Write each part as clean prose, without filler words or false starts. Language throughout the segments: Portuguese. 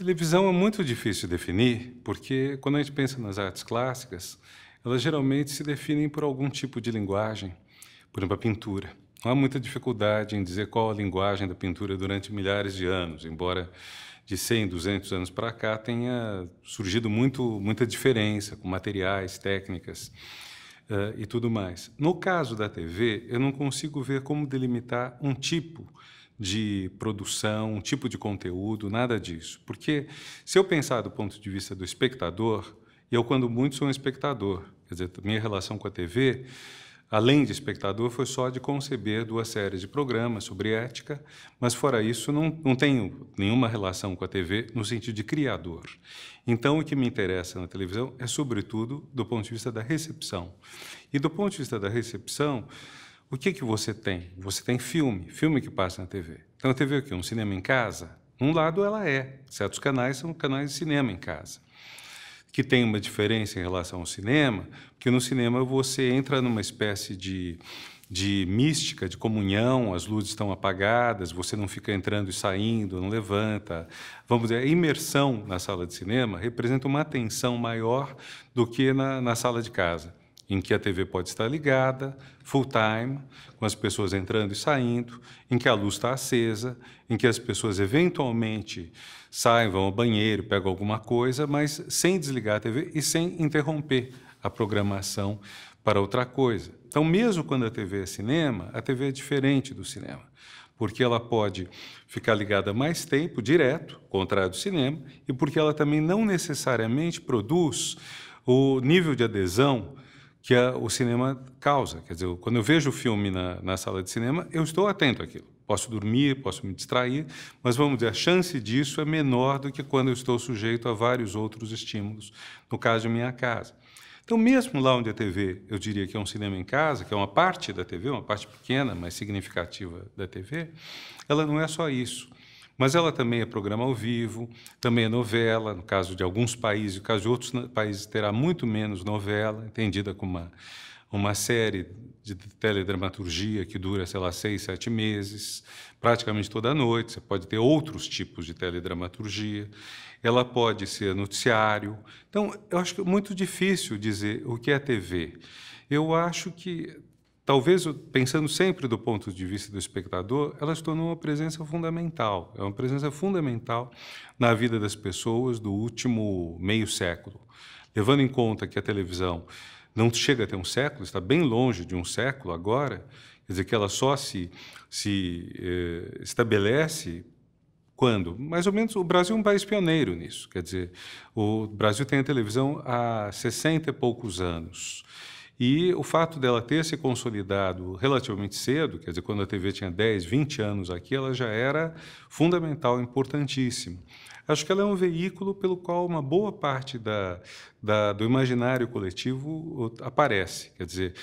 Televisão é muito difícil de definir, porque quando a gente pensa nas artes clássicas, elas geralmente se definem por algum tipo de linguagem, por exemplo, a pintura. Não há muita dificuldade em dizer qual a linguagem da pintura durante milhares de anos, embora de 100, 200 anos para cá tenha surgido muita diferença com materiais, técnicas e tudo mais. No caso da TV, eu não consigo ver como delimitar um tipo de produção, um tipo de conteúdo, nada disso. Porque se eu pensar do ponto de vista do espectador, e eu, quando muito, sou um espectador, quer dizer, minha relação com a TV, além de espectador, foi só de conceber 2 séries de programas sobre ética, mas fora isso não tenho nenhuma relação com a TV no sentido de criador. Então, o que me interessa na televisão é, sobretudo, do ponto de vista da recepção. E do ponto de vista da recepção, o que você tem? Você tem filme que passa na TV. Então, a TV é o quê? Um cinema em casa? Um lado ela é. Certos canais são canais de cinema em casa, que tem uma diferença em relação ao cinema, porque no cinema você entra numa espécie de mística, de comunhão, as luzes estão apagadas, você não fica entrando e saindo, não levanta. Vamos dizer, a imersão na sala de cinema representa uma atenção maior do que na sala de casa, em que a TV pode estar ligada, full time, com as pessoas entrando e saindo, em que a luz está acesa, em que as pessoas eventualmente saem, vão ao banheiro, pegam alguma coisa, mas sem desligar a TV e sem interromper a programação para outra coisa. Então, mesmo quando a TV é cinema, a TV é diferente do cinema, porque ela pode ficar ligada mais tempo, direto, contrário do cinema, e porque ela também não necessariamente produz o nível de adesão que o cinema causa. Quer dizer, quando eu vejo o filme na sala de cinema, eu estou atento àquilo. Posso dormir, posso me distrair, mas, vamos dizer, a chance disso é menor do que quando eu estou sujeito a vários outros estímulos, no caso de minha casa. Então, mesmo lá onde a TV, eu diria que é um cinema em casa, que é uma parte da TV, uma parte pequena, mas significativa da TV, ela não é só isso. Mas ela também é programa ao vivo, também é novela, no caso de alguns países, no caso de outros países terá muito menos novela, entendida como uma série de teledramaturgia que dura, sei lá, 6, 7 meses, praticamente toda noite. Você pode ter outros tipos de teledramaturgia, ela pode ser noticiário. Então, eu acho que é muito difícil dizer o que é TV. Eu acho que, talvez, pensando sempre do ponto de vista do espectador, ela se tornou uma presença fundamental. É uma presença fundamental na vida das pessoas do último meio século. Levando em conta que a televisão não chega a ter um século, está bem longe de um século agora, quer dizer que ela só se estabelece quando? Mais ou menos, o Brasil é um país pioneiro nisso. Quer dizer, o Brasil tem a televisão há 60 e poucos anos. E o fato dela ter se consolidado relativamente cedo, quer dizer, quando a TV tinha 10, 20 anos aqui, ela já era fundamental, importantíssima. Acho que ela é um veículo pelo qual uma boa parte do imaginário coletivo aparece. Quer dizer,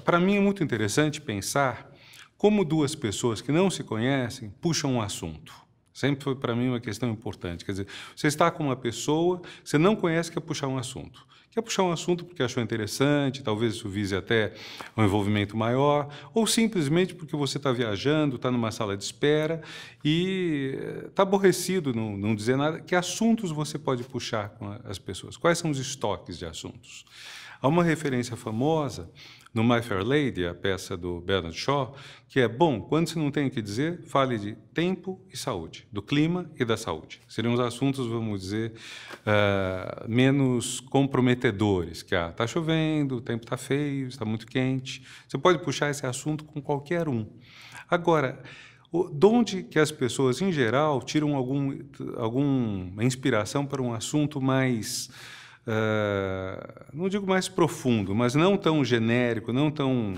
para mim é muito interessante pensar como 2 pessoas que não se conhecem puxam um assunto. Sempre foi para mim uma questão importante. Quer dizer, você está com uma pessoa, você não conhece, quer puxar um assunto. Quer puxar um assunto porque achou interessante, talvez isso vise até um envolvimento maior, ou simplesmente porque você está viajando, está numa sala de espera e está aborrecido, não dizer nada. Que assuntos você pode puxar com as pessoas? Quais são os estoques de assuntos? Há uma referência famosa no My Fair Lady, a peça do Bernard Shaw, que é, bom, quando você não tem o que dizer, fale de tempo e saúde, do clima e da saúde. Seriam os assuntos, vamos dizer, menos comprometedores, que está chovendo, o tempo está feio, está muito quente. Você pode puxar esse assunto com qualquer um. Agora, de onde que as pessoas, em geral, tiram alguma inspiração para um assunto mais... não digo mais profundo, mas não tão genérico, não tão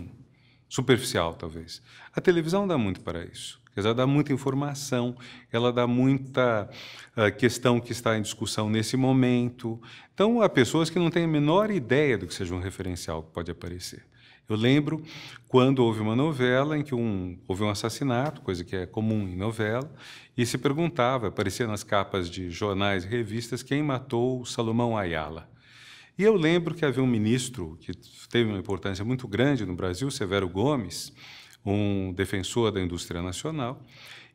superficial, talvez. A televisão dá muito para isso. Ela dá muita informação, ela dá muita questão que está em discussão nesse momento. Então, há pessoas que não têm a menor ideia do que seja um referencial que pode aparecer. Eu lembro quando houve uma novela em que houve um assassinato, coisa que é comum em novela, e se perguntava, aparecia nas capas de jornais e revistas, quem matou Salomão Ayala. E eu lembro que havia um ministro que teve uma importância muito grande no Brasil, Severo Gomes, um defensor da indústria nacional,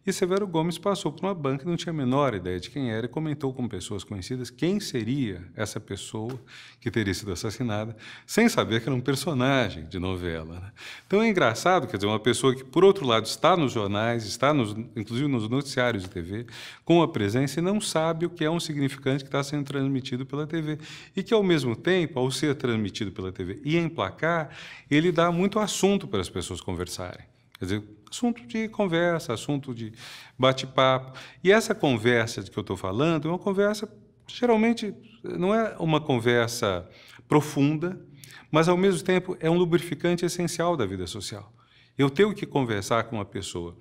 E Severo Gomes passou por uma banca e não tinha a menor ideia de quem era e comentou com pessoas conhecidas quem seria essa pessoa que teria sido assassinada, sem saber que era um personagem de novela, né? Então é engraçado, quer dizer, uma pessoa que, por outro lado, está nos jornais, está inclusive nos noticiários de TV, com a presença e não sabe o que é um significante que está sendo transmitido pela TV. E que, ao mesmo tempo, ao ser transmitido pela TV e emplacar, ele dá muito assunto para as pessoas conversarem. Quer dizer, assunto de conversa, assunto de bate-papo. E essa conversa de que eu estou falando é uma conversa, geralmente, não é uma conversa profunda, mas, ao mesmo tempo, é um lubrificante essencial da vida social. Eu tenho que conversar com uma pessoa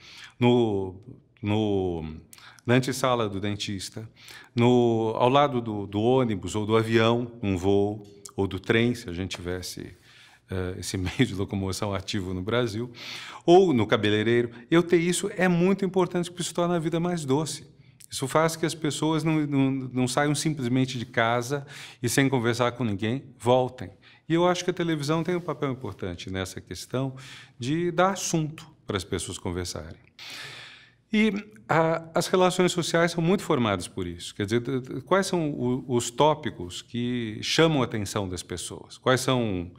na antessala do dentista, ao lado do ônibus ou do avião, um voo, ou do trem, se a gente tivesse esse meio de locomoção ativo no Brasil, ou no cabeleireiro. Eu ter isso é muito importante, porque isso torna a vida mais doce. Isso faz que as pessoas não saiam simplesmente de casa e, sem conversar com ninguém, voltem. E eu acho que a televisão tem um papel importante nessa questão de dar assunto para as pessoas conversarem. E as relações sociais são muito formadas por isso. Quer dizer, quais são os tópicos que chamam a atenção das pessoas? Quais são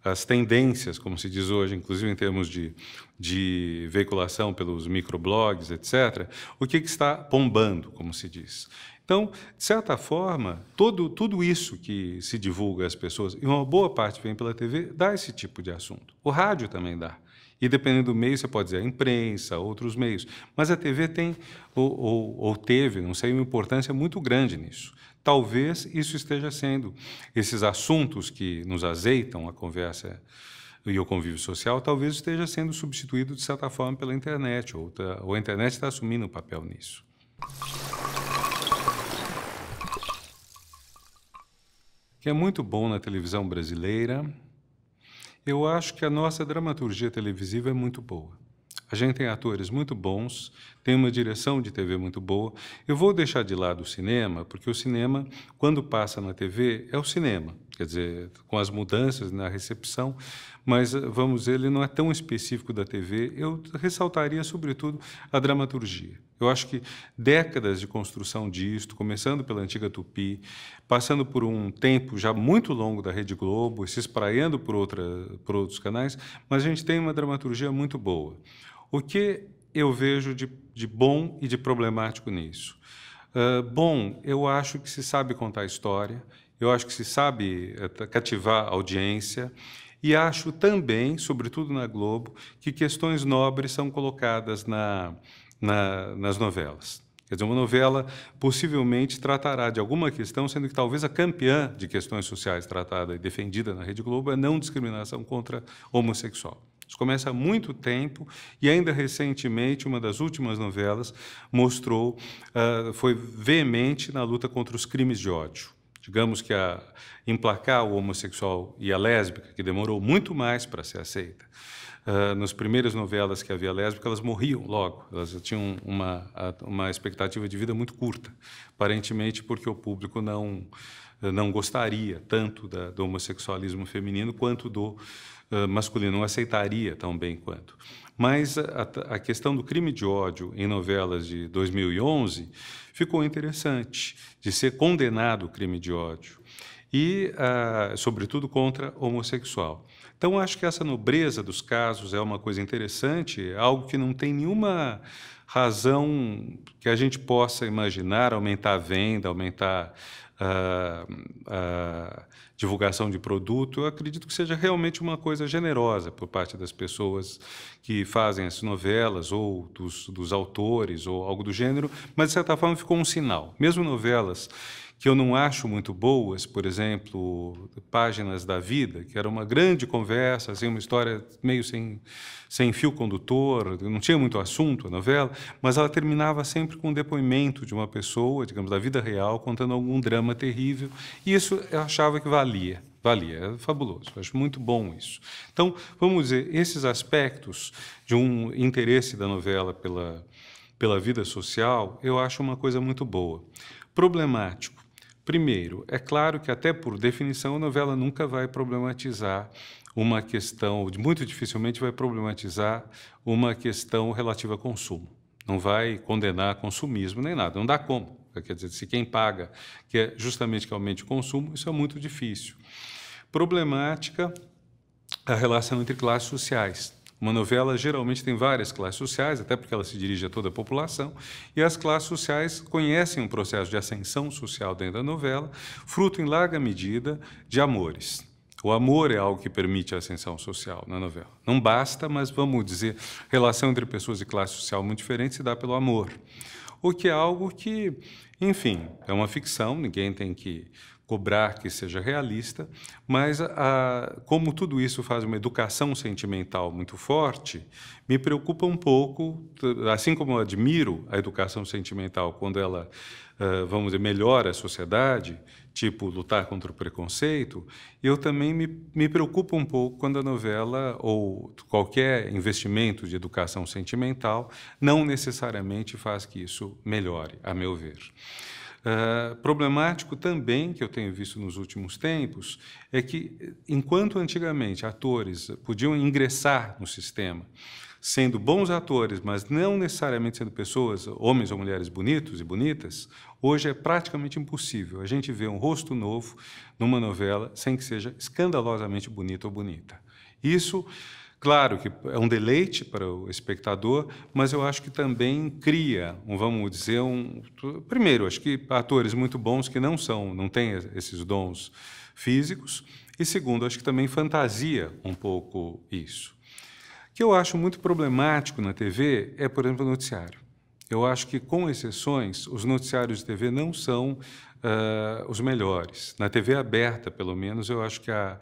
as tendências, como se diz hoje, inclusive em termos de veiculação pelos microblogs, etc., o que está bombando, como se diz. Então, de certa forma, tudo isso que se divulga às pessoas, e uma boa parte vem pela TV, dá esse tipo de assunto. O rádio também dá. E, dependendo do meio, você pode dizer a imprensa, outros meios. Mas a TV tem, ou teve, não sei, uma importância muito grande nisso. Talvez isso esteja sendo, esses assuntos que nos azeitam a conversa e o convívio social, talvez esteja sendo substituído, de certa forma, pela internet, ou a internet está assumindo um papel nisso. O que é muito bom na televisão brasileira, eu acho que a nossa dramaturgia televisiva é muito boa. A gente tem atores muito bons, tem uma direção de TV muito boa. Eu vou deixar de lado o cinema, porque o cinema, quando passa na TV, é o cinema. Quer dizer, com as mudanças na recepção, mas, vamos dizer, ele não é tão específico da TV. Eu ressaltaria, sobretudo, a dramaturgia. Eu acho que décadas de construção disto, começando pela antiga Tupi, passando por um tempo já muito longo da Rede Globo, se espraiando por outros canais, mas a gente tem uma dramaturgia muito boa. O que eu vejo de bom e de problemático nisso? Bom, eu acho que se sabe contar a história, eu acho que se sabe cativar a audiência, e acho também, sobretudo na Globo, que questões nobres são colocadas nas novelas. Quer dizer, uma novela possivelmente tratará de alguma questão, sendo que talvez a campeã de questões sociais tratada e defendida na Rede Globo é a não discriminação contra homossexual. Isso começa há muito tempo e ainda recentemente uma das últimas novelas mostrou, foi veemente na luta contra os crimes de ódio. Digamos que emplacar o homossexual e a lésbica, que demorou muito mais para ser aceita. Nas primeiras novelas que havia lésbica, elas morriam logo, elas tinham uma expectativa de vida muito curta, aparentemente porque o público não gostaria tanto do homossexualismo feminino quanto do masculino, não aceitaria tão bem quanto. Mas a questão do crime de ódio em novelas de 2011 ficou interessante, de ser condenado o crime de ódio, e, sobretudo, contra homossexual. Então, acho que essa nobreza dos casos é uma coisa interessante, algo que não tem nenhuma razão que a gente possa imaginar aumentar a venda, aumentar a divulgação de produto. Eu acredito que seja realmente uma coisa generosa por parte das pessoas que fazem as novelas, ou dos autores, ou algo do gênero, mas, de certa forma, ficou um sinal. Mesmo novelas que eu não acho muito boas, por exemplo, Páginas da Vida, que era uma grande conversa, assim, uma história meio sem fio condutor, não tinha muito assunto a novela, mas ela terminava sempre com um depoimento de uma pessoa, digamos, da vida real, contando algum drama terrível, e isso eu achava que valia, é fabuloso, eu acho muito bom isso. Então, vamos dizer, esses aspectos de um interesse da novela pela vida social, eu acho uma coisa muito boa. Problemático. Primeiro, é claro que, até por definição, a novela nunca vai problematizar uma questão, muito dificilmente vai problematizar uma questão relativa a consumo. não vai condenar consumismo nem nada, não dá como. Quer dizer, se quem paga quer justamente que aumente o consumo, isso é muito difícil. Problemática a relação entre classes sociais. Uma novela geralmente tem várias classes sociais, até porque ela se dirige a toda a população, e as classes sociais conhecem um processo de ascensão social dentro da novela, fruto em larga medida de amores. O amor é algo que permite a ascensão social na novela. Não basta, mas vamos dizer, relação entre pessoas de classe social muito diferente se dá pelo amor. O que é algo que, enfim, é uma ficção, ninguém tem que cobrar que seja realista, mas como tudo isso faz uma educação sentimental muito forte, me preocupa um pouco, assim como eu admiro a educação sentimental quando ela, vamos dizer, melhora a sociedade, tipo lutar contra o preconceito, eu também me preocupo um pouco quando a novela ou qualquer investimento de educação sentimental não necessariamente faz que isso melhore, a meu ver. Problemático também, que eu tenho visto nos últimos tempos, é que, enquanto antigamente atores podiam ingressar no sistema sendo bons atores, mas não necessariamente sendo pessoas, homens ou mulheres bonitos e bonitas, hoje é praticamente impossível a gente ver um rosto novo numa novela sem que seja escandalosamente bonito ou bonita. Isso, claro que é um deleite para o espectador, mas eu acho que também cria, vamos dizer, primeiro, acho que atores muito bons que não têm esses dons físicos, e segundo, acho que também fantasia um pouco isso. O que eu acho muito problemático na TV é, por exemplo, o noticiário. Eu acho que, com exceções, os noticiários de TV não são os melhores. Na TV aberta, pelo menos, eu acho que há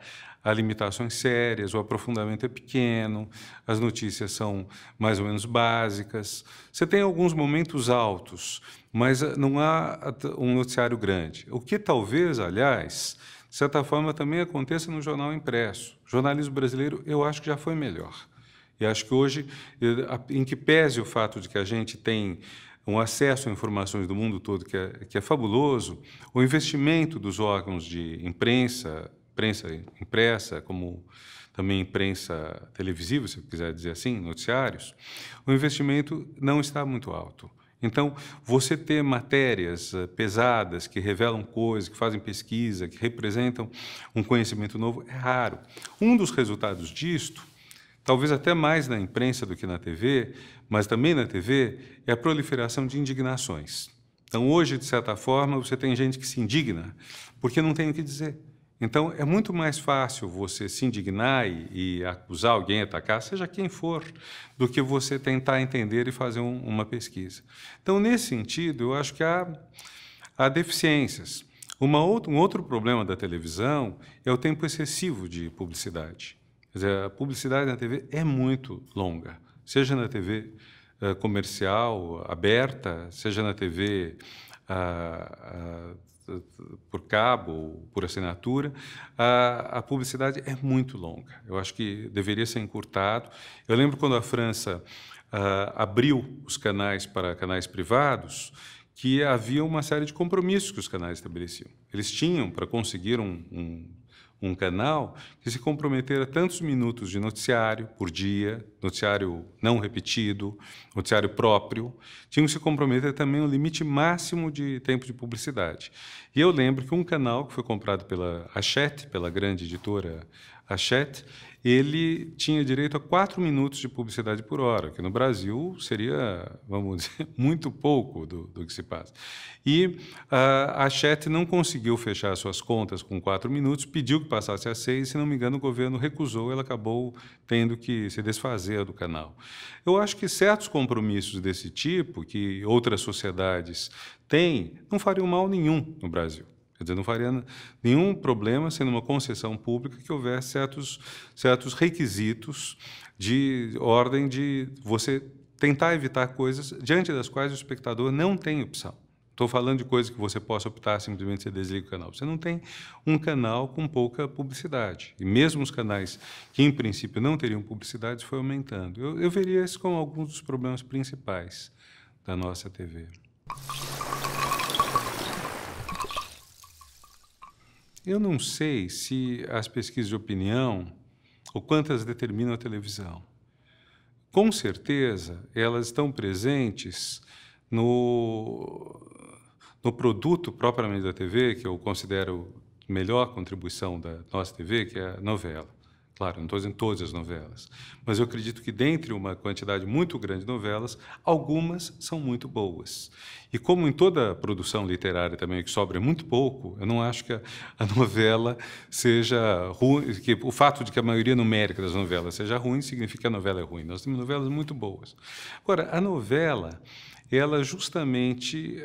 limitações sérias, o aprofundamento é pequeno, as notícias são mais ou menos básicas. Você tem alguns momentos altos, mas não há um noticiário grande. O que talvez, aliás, de certa forma, também aconteça no jornal impresso. O jornalismo brasileiro, eu acho que já foi melhor. E acho que hoje, em que pese o fato de que a gente tem um acesso a informações do mundo todo que é fabuloso, o investimento dos órgãos de imprensa impressa, como também imprensa televisiva, se quiser dizer assim, noticiários, o investimento não está muito alto. Então, você ter matérias pesadas que revelam coisas, que fazem pesquisa, que representam um conhecimento novo, é raro. Um dos resultados disto, talvez até mais na imprensa do que na TV, mas também na TV, é a proliferação de indignações. Então, hoje, de certa forma, você tem gente que se indigna porque não tem o que dizer. Então, é muito mais fácil você se indignar e acusar alguém, atacar, seja quem for, do que você tentar entender e fazer uma pesquisa. Então, nesse sentido, eu acho que há deficiências. Um outro problema da televisão é o tempo excessivo de publicidade. Quer dizer, a publicidade na TV é muito longa, seja na TV comercial aberta, seja na TV por cabo, por assinatura, a publicidade é muito longa. Eu acho que deveria ser encurtado. Eu lembro quando a França abriu os canais para canais privados, que havia uma série de compromissos que os canais estabeleciam. Eles tinham, para conseguir um canal, que se comprometer a tantos minutos de noticiário por dia, noticiário não repetido, noticiário próprio, tinham que se comprometer também um limite máximo de tempo de publicidade. E eu lembro que um canal que foi comprado pela Hachette, pela grande editora Hachette, ele tinha direito a 4 minutos de publicidade por hora, que no Brasil seria, vamos dizer, muito pouco do que se passa. E a Hachette não conseguiu fechar suas contas com 4 minutos, pediu que passasse a 6, se não me engano, o governo recusou, ela acabou tendo que se desfazer do canal. Eu acho que certos compromissos desse tipo, que outras sociedades têm, não fariam mal nenhum no Brasil. Quer dizer, não faria nenhum problema sendo uma concessão pública que houvesse certos requisitos de ordem de você tentar evitar coisas diante das quais o espectador não tem opção. Estou falando de coisas que você possa optar, simplesmente você desliga o canal. Você não tem um canal com pouca publicidade. E mesmo os canais que, em princípio, não teriam publicidade, foi aumentando. Eu veria isso como alguns dos problemas principais da nossa TV. Eu não sei se as pesquisas de opinião, ou quantas determinam a televisão. com certeza, elas estão presentes no produto propriamente da TV, que eu considero a melhor contribuição da nossa TV, que é a novela. Claro, não estou dizendo todas as novelas, mas eu acredito que dentre uma quantidade muito grande de novelas, algumas são muito boas. E como em toda produção literária também, que sobra muito pouco, eu não acho que a novela seja ruim, que o fato de que a maioria numérica das novelas seja ruim, significa que a novela é ruim. Nós temos novelas muito boas. Agora, a novela, ela justamente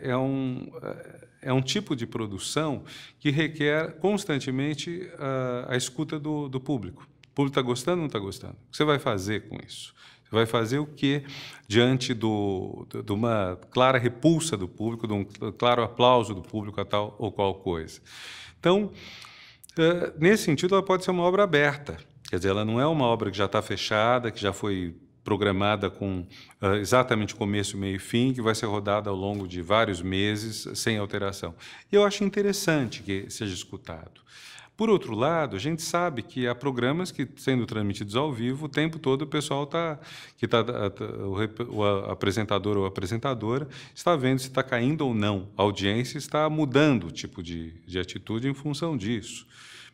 é um tipo de produção que requer constantemente a escuta do público. O público está gostando ou não está gostando? O que você vai fazer com isso? Você vai fazer o quê diante de uma clara repulsa do público, de um claro aplauso do público a tal ou qual coisa? Então, nesse sentido, ela pode ser uma obra aberta. Quer dizer, ela não é uma obra que já está fechada, que já foi programada com exatamente começo, meio e fim, que vai ser rodada ao longo de vários meses, sem alteração. E eu acho interessante que seja escutado. Por outro lado, a gente sabe que há programas que, sendo transmitidos ao vivo, o tempo todo o pessoal o apresentador ou a apresentadora está vendo se está caindo ou não. A audiência está mudando o tipo de atitude em função disso.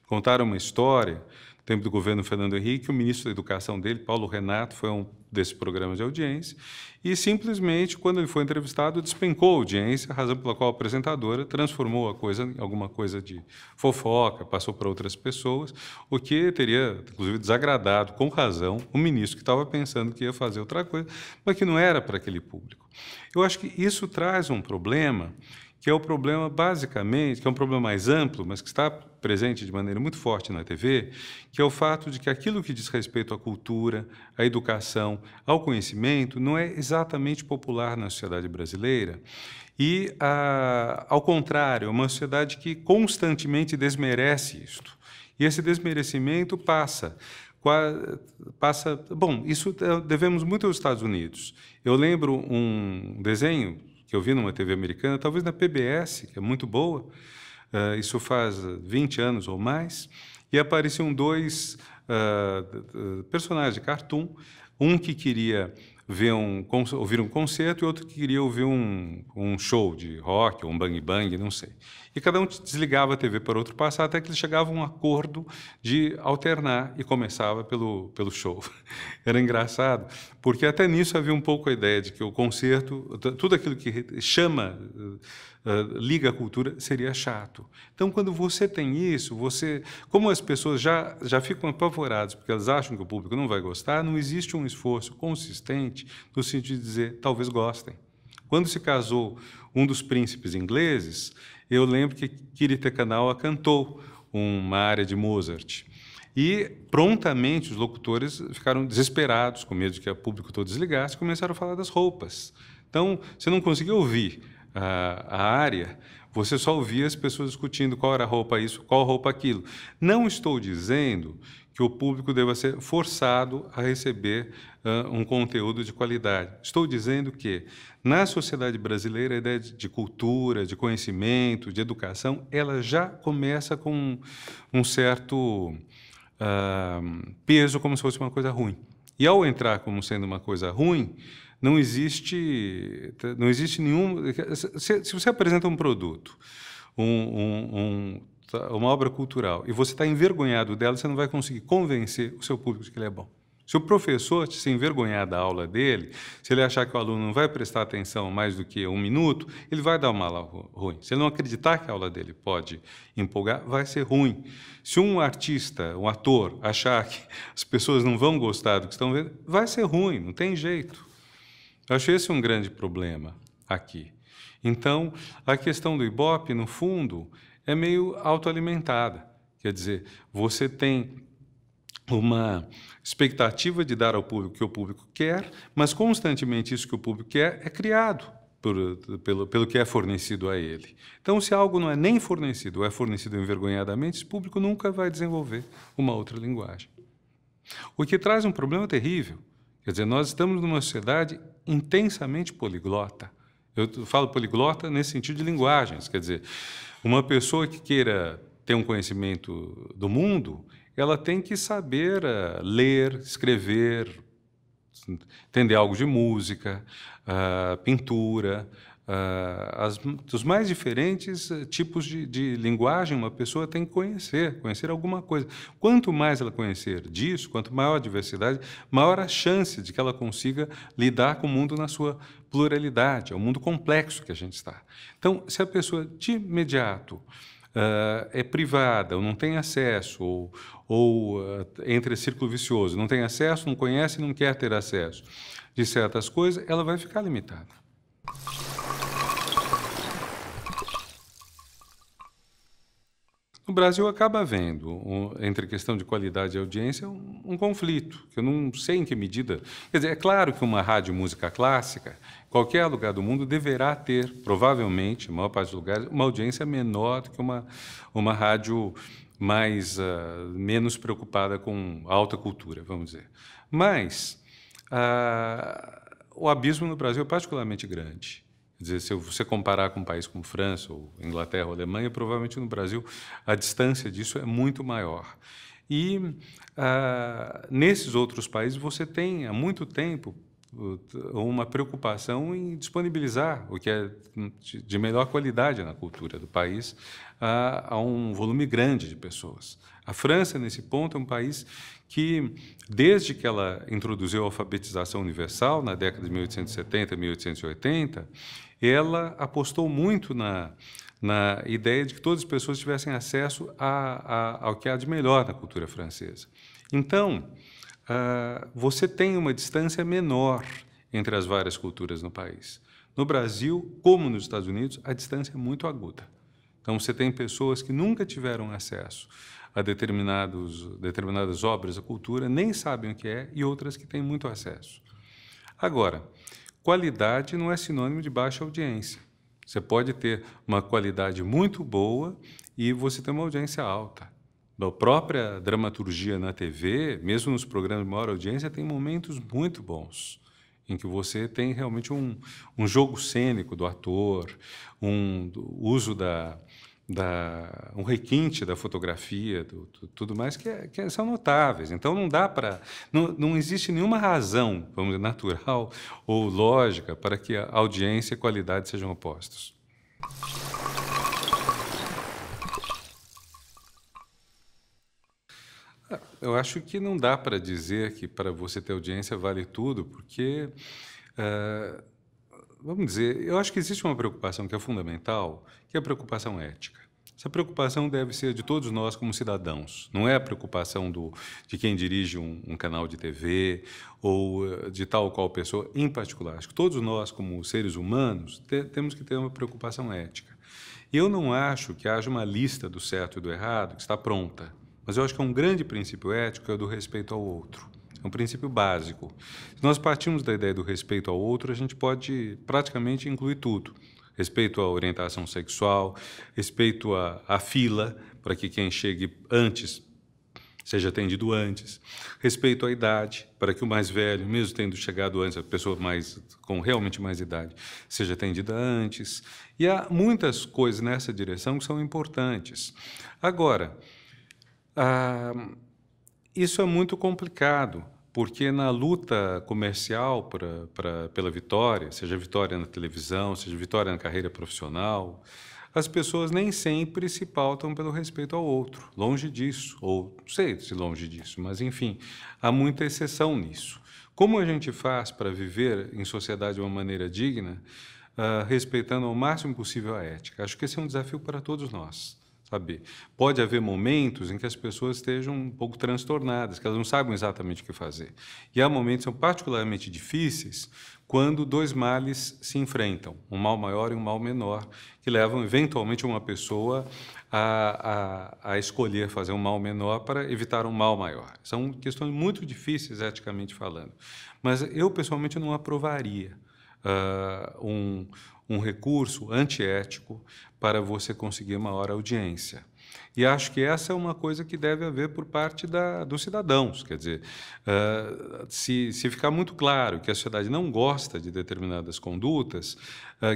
Contaram uma história, no tempo do governo Fernando Henrique, o ministro da Educação dele, Paulo Renato, foi um desses programas de audiência, e simplesmente, quando ele foi entrevistado, despencou a audiência, a razão pela qual a apresentadora transformou a coisa em alguma coisa de fofoca, passou para outras pessoas, o que teria, inclusive, desagradado, com razão, o ministro que estava pensando que ia fazer outra coisa, mas que não era para aquele público. Eu acho que isso traz um problema, que é o problema, basicamente, que é um problema mais amplo, mas que está presente de maneira muito forte na TV, que é o fato de que aquilo que diz respeito à cultura, à educação, ao conhecimento, não é exatamente popular na sociedade brasileira. E, ao contrário, é uma sociedade que constantemente desmerece isto. E esse desmerecimento passa... Bom, isso devemos muito aos Estados Unidos. Eu lembro um desenho que eu vi numa TV americana, talvez na PBS, que é muito boa, isso faz 20 anos ou mais, e apareciam dois personagens de cartoon, um que queria ouvir um concerto e outro que queria ouvir um show de rock, ou um bang-bang, não sei. E cada um desligava a TV para outro passar, até que eles chegavam a um acordo de alternar e começava pelo show. Era engraçado, porque até nisso havia um pouco a ideia de que o concerto, tudo aquilo que chama, liga a cultura, seria chato. Então, quando você tem isso, como as pessoas já ficam apavoradas, porque elas acham que o público não vai gostar, não existe um esforço consistente no sentido de dizer, talvez gostem. Quando se casou um dos príncipes ingleses, eu lembro que Kirite Kanawa cantou uma área de Mozart. E, prontamente, os locutores ficaram desesperados, com medo de que o público todo desligasse, e começaram a falar das roupas. Então, você não conseguia ouvir a área, você só ouvia as pessoas discutindo qual era a roupa isso, qual roupa aquilo. Não estou dizendo que o público deva ser forçado a receber um conteúdo de qualidade. Estou dizendo que, na sociedade brasileira, a ideia de cultura, de conhecimento, de educação, ela já começa com um certo peso, como se fosse uma coisa ruim. E, ao entrar como sendo uma coisa ruim, não existe nenhum... Se você apresenta um produto, uma obra cultural, e você está envergonhado dela, você não vai conseguir convencer o seu público de que ele é bom. Se o professor se envergonhar da aula dele, se ele achar que o aluno não vai prestar atenção mais do que 1 minuto, ele vai dar uma aula ruim. Se ele não acreditar que a aula dele pode empolgar, vai ser ruim. Se um artista, um ator, achar que as pessoas não vão gostar do que estão vendo, vai ser ruim, não tem jeito. Eu acho esse um grande problema aqui. Então, a questão do Ibope, no fundo, é meio autoalimentada. Quer dizer, você tem uma expectativa de dar ao público o que o público quer, mas constantemente isso que o público quer é criado pelo que é fornecido a ele. Então, se algo não é nem fornecido ou é fornecido envergonhadamente, esse público nunca vai desenvolver uma outra linguagem. O que traz um problema terrível. Quer dizer, nós estamos numa sociedade intensamente poliglota. Eu falo poliglota nesse sentido de linguagens. Quer dizer, uma pessoa que queira ter um conhecimento do mundo, ela tem que saber ler, escrever, entender algo de música, pintura, os mais diferentes tipos de linguagem uma pessoa tem que conhecer alguma coisa. Quanto mais ela conhecer disso, quanto maior a diversidade, maior a chance de que ela consiga lidar com o mundo na sua pluralidade, é um mundo complexo que a gente está. Então, se a pessoa de imediato é privada, ou não tem acesso, ou entra em círculo vicioso, não tem acesso, não conhece e não quer ter acesso de certas coisas, ela vai ficar limitada. No Brasil acaba havendo, entre a questão de qualidade e audiência, um conflito, que eu não sei em que medida. Quer dizer, é claro que uma rádio música clássica, qualquer lugar do mundo, deverá ter, provavelmente, a maior parte dos lugares, uma audiência menor do que uma rádio menos preocupada com alta cultura, vamos dizer. Mas o abismo no Brasil é particularmente grande. Quer dizer, se você comparar com um país como França, ou Inglaterra, ou Alemanha, provavelmente no Brasil a distância disso é muito maior. E nesses outros países você tem há muito tempo uma preocupação em disponibilizar o que é de melhor qualidade na cultura do país a um volume grande de pessoas. A França, nesse ponto, é um país que, desde que ela introduziu a alfabetização universal, na década de 1870, 1880, ela apostou muito na ideia de que todas as pessoas tivessem acesso ao que há de melhor na cultura francesa. Então, você tem uma distância menor entre as várias culturas no país. No Brasil, como nos Estados Unidos, a distância é muito aguda. Então, você tem pessoas que nunca tiveram acesso a determinadas obras da cultura, nem sabem o que é, e outras que têm muito acesso. Agora, qualidade não é sinônimo de baixa audiência. Você pode ter uma qualidade muito boa e você ter uma audiência alta. A própria dramaturgia na TV, mesmo nos programas de maior audiência, tem momentos muito bons, em que você tem realmente um jogo cênico do ator, do uso um requinte da fotografia, tudo mais, que são notáveis. Então, não dá para... Não existe nenhuma razão, vamos dizer, natural ou lógica para que a audiência e a qualidade sejam opostos. Eu acho que não dá para dizer que para você ter audiência vale tudo, porque, vamos dizer, eu acho que existe uma preocupação que é fundamental, que é a preocupação ética. Essa preocupação deve ser de todos nós como cidadãos, não é a preocupação de quem dirige um canal de TV ou de tal ou qual pessoa em particular. Acho que todos nós, como seres humanos, temos que ter uma preocupação ética. E eu não acho que haja uma lista do certo e do errado que está pronta. Mas eu acho que é um grande princípio ético é o do respeito ao outro. É um princípio básico. Se nós partimos da ideia do respeito ao outro, a gente pode praticamente incluir tudo. Respeito à orientação sexual, respeito à fila, para que quem chegue antes seja atendido antes. Respeito à idade, para que o mais velho, mesmo tendo chegado antes, a pessoa com realmente mais idade, seja atendida antes. E há muitas coisas nessa direção que são importantes. Agora, isso é muito complicado, porque na luta comercial pela vitória, seja vitória na televisão, seja vitória na carreira profissional, as pessoas nem sempre se pautam pelo respeito ao outro, longe disso, ou não sei se longe disso, mas enfim, há muita exceção nisso. Como a gente faz para viver em sociedade de uma maneira digna, respeitando ao máximo possível a ética? Acho que esse é um desafio para todos nós. Sabe? Pode haver momentos em que as pessoas estejam um pouco transtornadas, que elas não sabem exatamente o que fazer. E há momentos que são particularmente difíceis quando dois males se enfrentam, um mal maior e um mal menor, que levam eventualmente uma pessoa a escolher fazer um mal menor para evitar um mal maior. São questões muito difíceis, eticamente falando. Mas eu, pessoalmente, não aprovaria um recurso antiético para você conseguir maior audiência. E acho que essa é uma coisa que deve haver por parte dos cidadãos. Quer dizer, se ficar muito claro que a sociedade não gosta de determinadas condutas,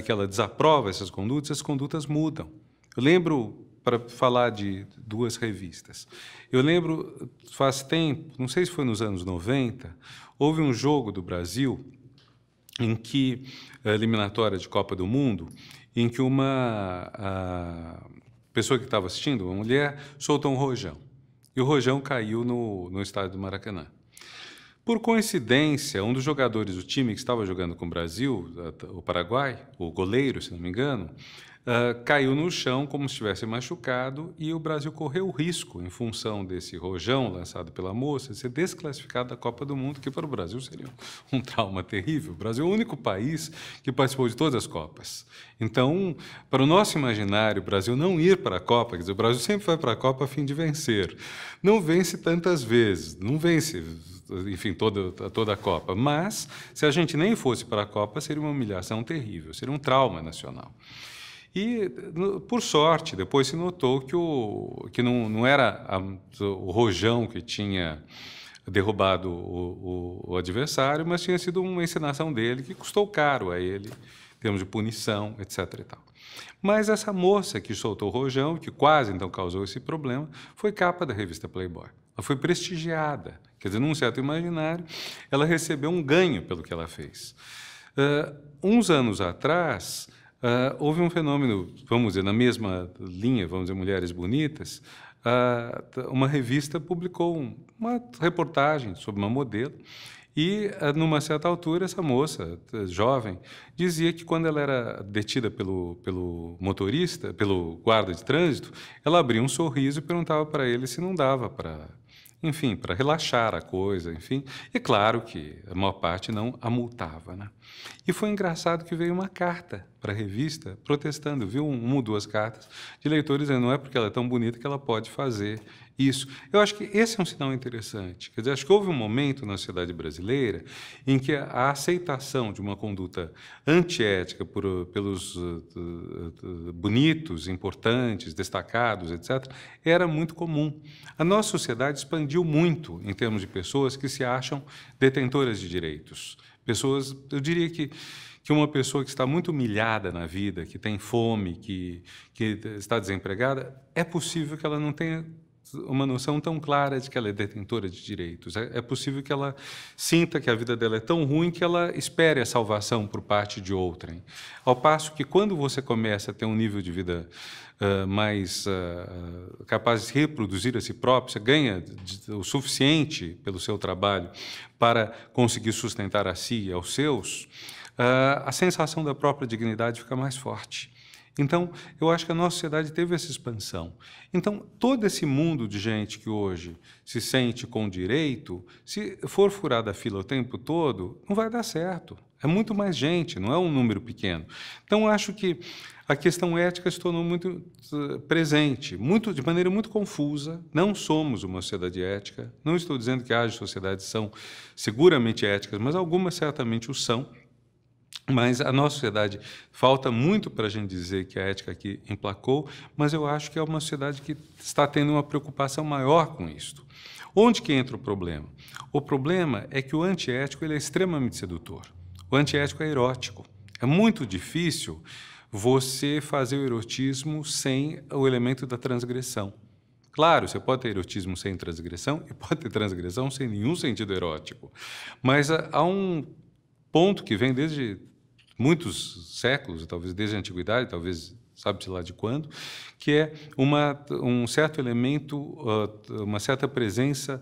que ela desaprova essas condutas mudam. Eu lembro, para falar de duas revistas, eu lembro, faz tempo, não sei se foi nos anos 90, Houve um jogo do Brasil em que, eliminatória de Copa do Mundo, em que uma pessoa que estava assistindo, uma mulher, soltou um rojão. E o rojão caiu no estádio do Maracanã. Por coincidência, um dos jogadores do time que estava jogando com o Brasil, o Paraguai, o goleiro, se não me engano, caiu no chão como se estivesse machucado e o Brasil correu o risco, em função desse rojão lançado pela moça, de ser desclassificado da Copa do Mundo, que para o Brasil seria um trauma terrível. O Brasil é o único país que participou de todas as Copas. Então, para o nosso imaginário, o Brasil não ir para a Copa, quer dizer, o Brasil sempre vai para a Copa a fim de vencer. Não vence tantas vezes, não vence, enfim, toda a Copa. Mas, se a gente nem fosse para a Copa, seria uma humilhação terrível, seria um trauma nacional. E, por sorte, depois se notou que não era o rojão que tinha derrubado o adversário, mas tinha sido uma encenação dele que custou caro a ele, em termos de punição, etc. e tal. Mas essa moça que soltou o rojão, que quase então causou esse problema, foi capa da revista Playboy. Ela foi prestigiada, quer dizer, num certo imaginário, ela recebeu um ganho pelo que ela fez. Uns anos atrás, houve um fenômeno, vamos dizer, na mesma linha, vamos dizer, Mulheres Bonitas, uma revista publicou uma reportagem sobre uma modelo e, numa certa altura, essa moça, jovem, dizia que quando ela era detida pelo motorista, pelo guarda de trânsito, ela abria um sorriso e perguntava para ele se não dava para, enfim, para relaxar a coisa, enfim. E claro que a maior parte não a multava, né? E foi engraçado que veio uma carta para a revista protestando, viu? Uma ou duas cartas de leitores dizendo não é porque ela é tão bonita que ela pode fazer isso. Eu acho que esse é um sinal interessante. Quer dizer, acho que houve um momento na sociedade brasileira em que a aceitação de uma conduta antiética pelos bonitos, importantes, destacados, etc., era muito comum. A nossa sociedade expandiu muito em termos de pessoas que se acham detentoras de direitos. Pessoas, eu diria que uma pessoa que está muito humilhada na vida, que tem fome, que está desempregada, é possível que ela não tenha uma noção tão clara de que ela é detentora de direitos. É possível que ela sinta que a vida dela é tão ruim que ela espere a salvação por parte de outrem. Ao passo que, quando você começa a ter um nível de vida mais capaz de reproduzir a si próprio, você ganha o suficiente pelo seu trabalho para conseguir sustentar a si e aos seus, a sensação da própria dignidade fica mais forte. Então, eu acho que a nossa sociedade teve essa expansão. Então, todo esse mundo de gente que hoje se sente com direito, se for furada a fila o tempo todo, não vai dar certo. É muito mais gente, não é um número pequeno. Então, acho que a questão ética se tornou muito presente, de maneira muito confusa. Não somos uma sociedade ética. Não estou dizendo que haja sociedades que são seguramente éticas, mas algumas certamente o são. Mas a nossa sociedade, falta muito para a gente dizer que a ética aqui emplacou, mas eu acho que é uma sociedade que está tendo uma preocupação maior com isto. Onde que entra o problema? O problema é que o antiético ele é extremamente sedutor. O antiético é erótico. É muito difícil você fazer o erotismo sem o elemento da transgressão. Claro, você pode ter erotismo sem transgressão e pode ter transgressão sem nenhum sentido erótico. Mas há um ponto que vem desde muitos séculos, talvez desde a antiguidade, talvez sabe-se lá de quando, que é um certo elemento, uma certa presença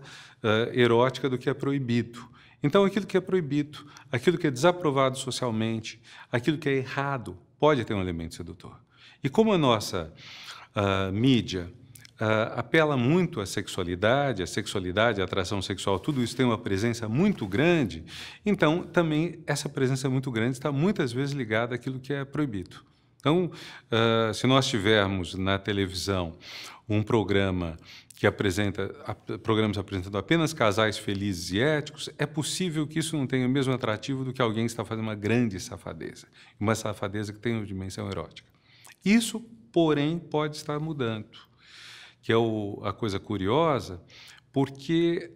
erótica do que é proibido. Então, aquilo que é proibido, aquilo que é desaprovado socialmente, aquilo que é errado, pode ter um elemento sedutor. E como a nossa mídia apela muito à sexualidade, a atração sexual, tudo isso tem uma presença muito grande, então também essa presença muito grande está muitas vezes ligada àquilo que é proibido. Então, se nós tivermos na televisão um programa que programas apresentando apenas casais felizes e éticos, é possível que isso não tenha o mesmo atrativo do que alguém que está fazendo uma grande safadeza, uma safadeza que tem uma dimensão erótica. Isso, porém, pode estar mudando, que é a coisa curiosa, porque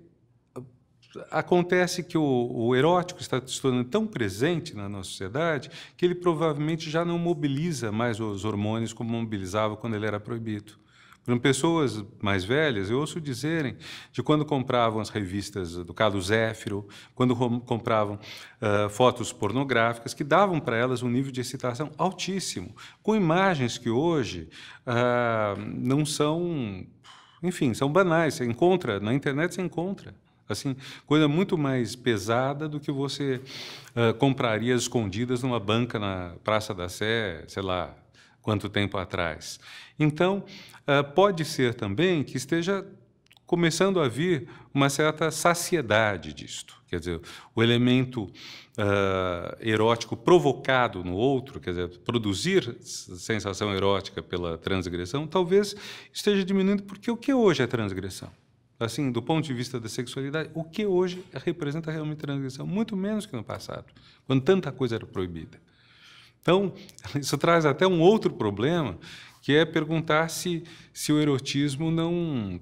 acontece que o erótico está se tornando tão presente na nossa sociedade que ele provavelmente já não mobiliza mais os hormônios como mobilizava quando ele era proibido. Por exemplo, pessoas mais velhas, eu ouço dizerem de quando compravam as revistas do Carlos Zéfiro, quando compravam fotos pornográficas, que davam para elas um nível de excitação altíssimo, com imagens que hoje não são, enfim, são banais. Você encontra, na internet você encontra. Assim, coisa muito mais pesada do que você compraria escondidas numa banca na Praça da Sé, sei lá, quanto tempo atrás. Então, pode ser também que esteja começando a vir uma certa saciedade disto. Quer dizer, o elemento erótico provocado no outro, quer dizer, produzir sensação erótica pela transgressão, talvez esteja diminuindo, porque o que hoje é transgressão? Assim, do ponto de vista da sexualidade, o que hoje representa realmente transgressão? Muito menos que no passado, quando tanta coisa era proibida. Então, isso traz até um outro problema, que é perguntar se o erotismo não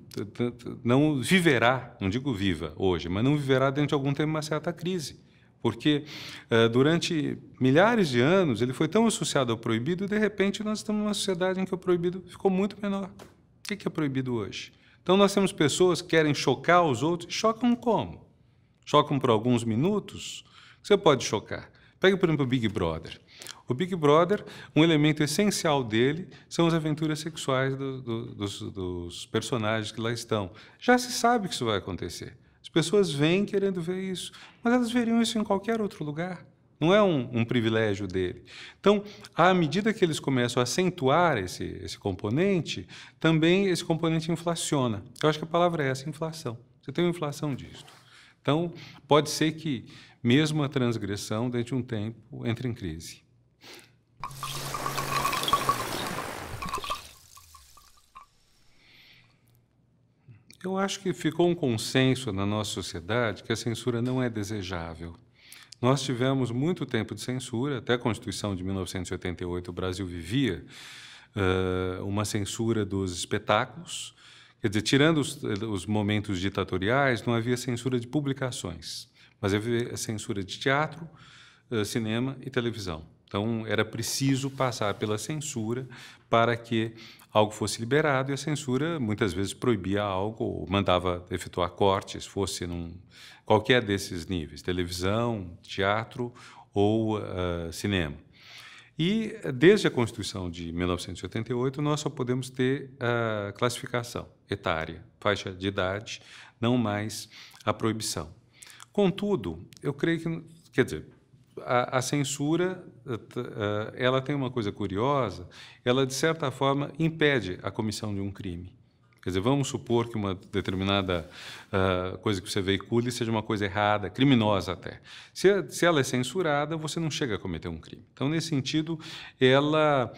viverá, não digo viva hoje, mas não viverá dentro de algum tempo uma certa crise. Porque durante milhares de anos ele foi tão associado ao proibido e, de repente, nós estamos numa sociedade em que o proibido ficou muito menor. O que é proibido hoje? Então, nós temos pessoas que querem chocar os outros. Chocam como? Chocam por alguns minutos? Você pode chocar. Pega, por exemplo, o Big Brother. O Big Brother, um elemento essencial dele são as aventuras sexuais dos personagens que lá estão. Já se sabe que isso vai acontecer. As pessoas vêm querendo ver isso, mas elas veriam isso em qualquer outro lugar. Não é um privilégio dele. Então, à medida que eles começam a acentuar esse componente, também esse componente inflaciona. Eu acho que a palavra é essa, inflação. Você tem uma inflação disso. Então, pode ser que mesmo a transgressão, dentro de um tempo, entre em crise. Eu acho que ficou um consenso na nossa sociedade que a censura não é desejável. Nós tivemos muito tempo de censura, até a Constituição de 1988 o Brasil vivia uma censura dos espetáculos. Quer dizer, tirando os momentos ditatoriais, não havia censura de publicações, mas havia censura de teatro, cinema e televisão. Então, era preciso passar pela censura para que algo fosse liberado, e a censura muitas vezes proibia algo ou mandava efetuar cortes, fosse qualquer desses níveis, televisão, teatro ou cinema. E, desde a Constituição de 1988, nós só podemos ter a classificação etária, faixa de idade, não mais a proibição. Contudo, eu creio que, quer dizer, a censura, ela tem uma coisa curiosa, ela, de certa forma, impede a comissão de um crime. Quer dizer, vamos supor que uma determinada coisa que você veicule seja uma coisa errada, criminosa até. Se ela é censurada, você não chega a cometer um crime. Então, nesse sentido, ela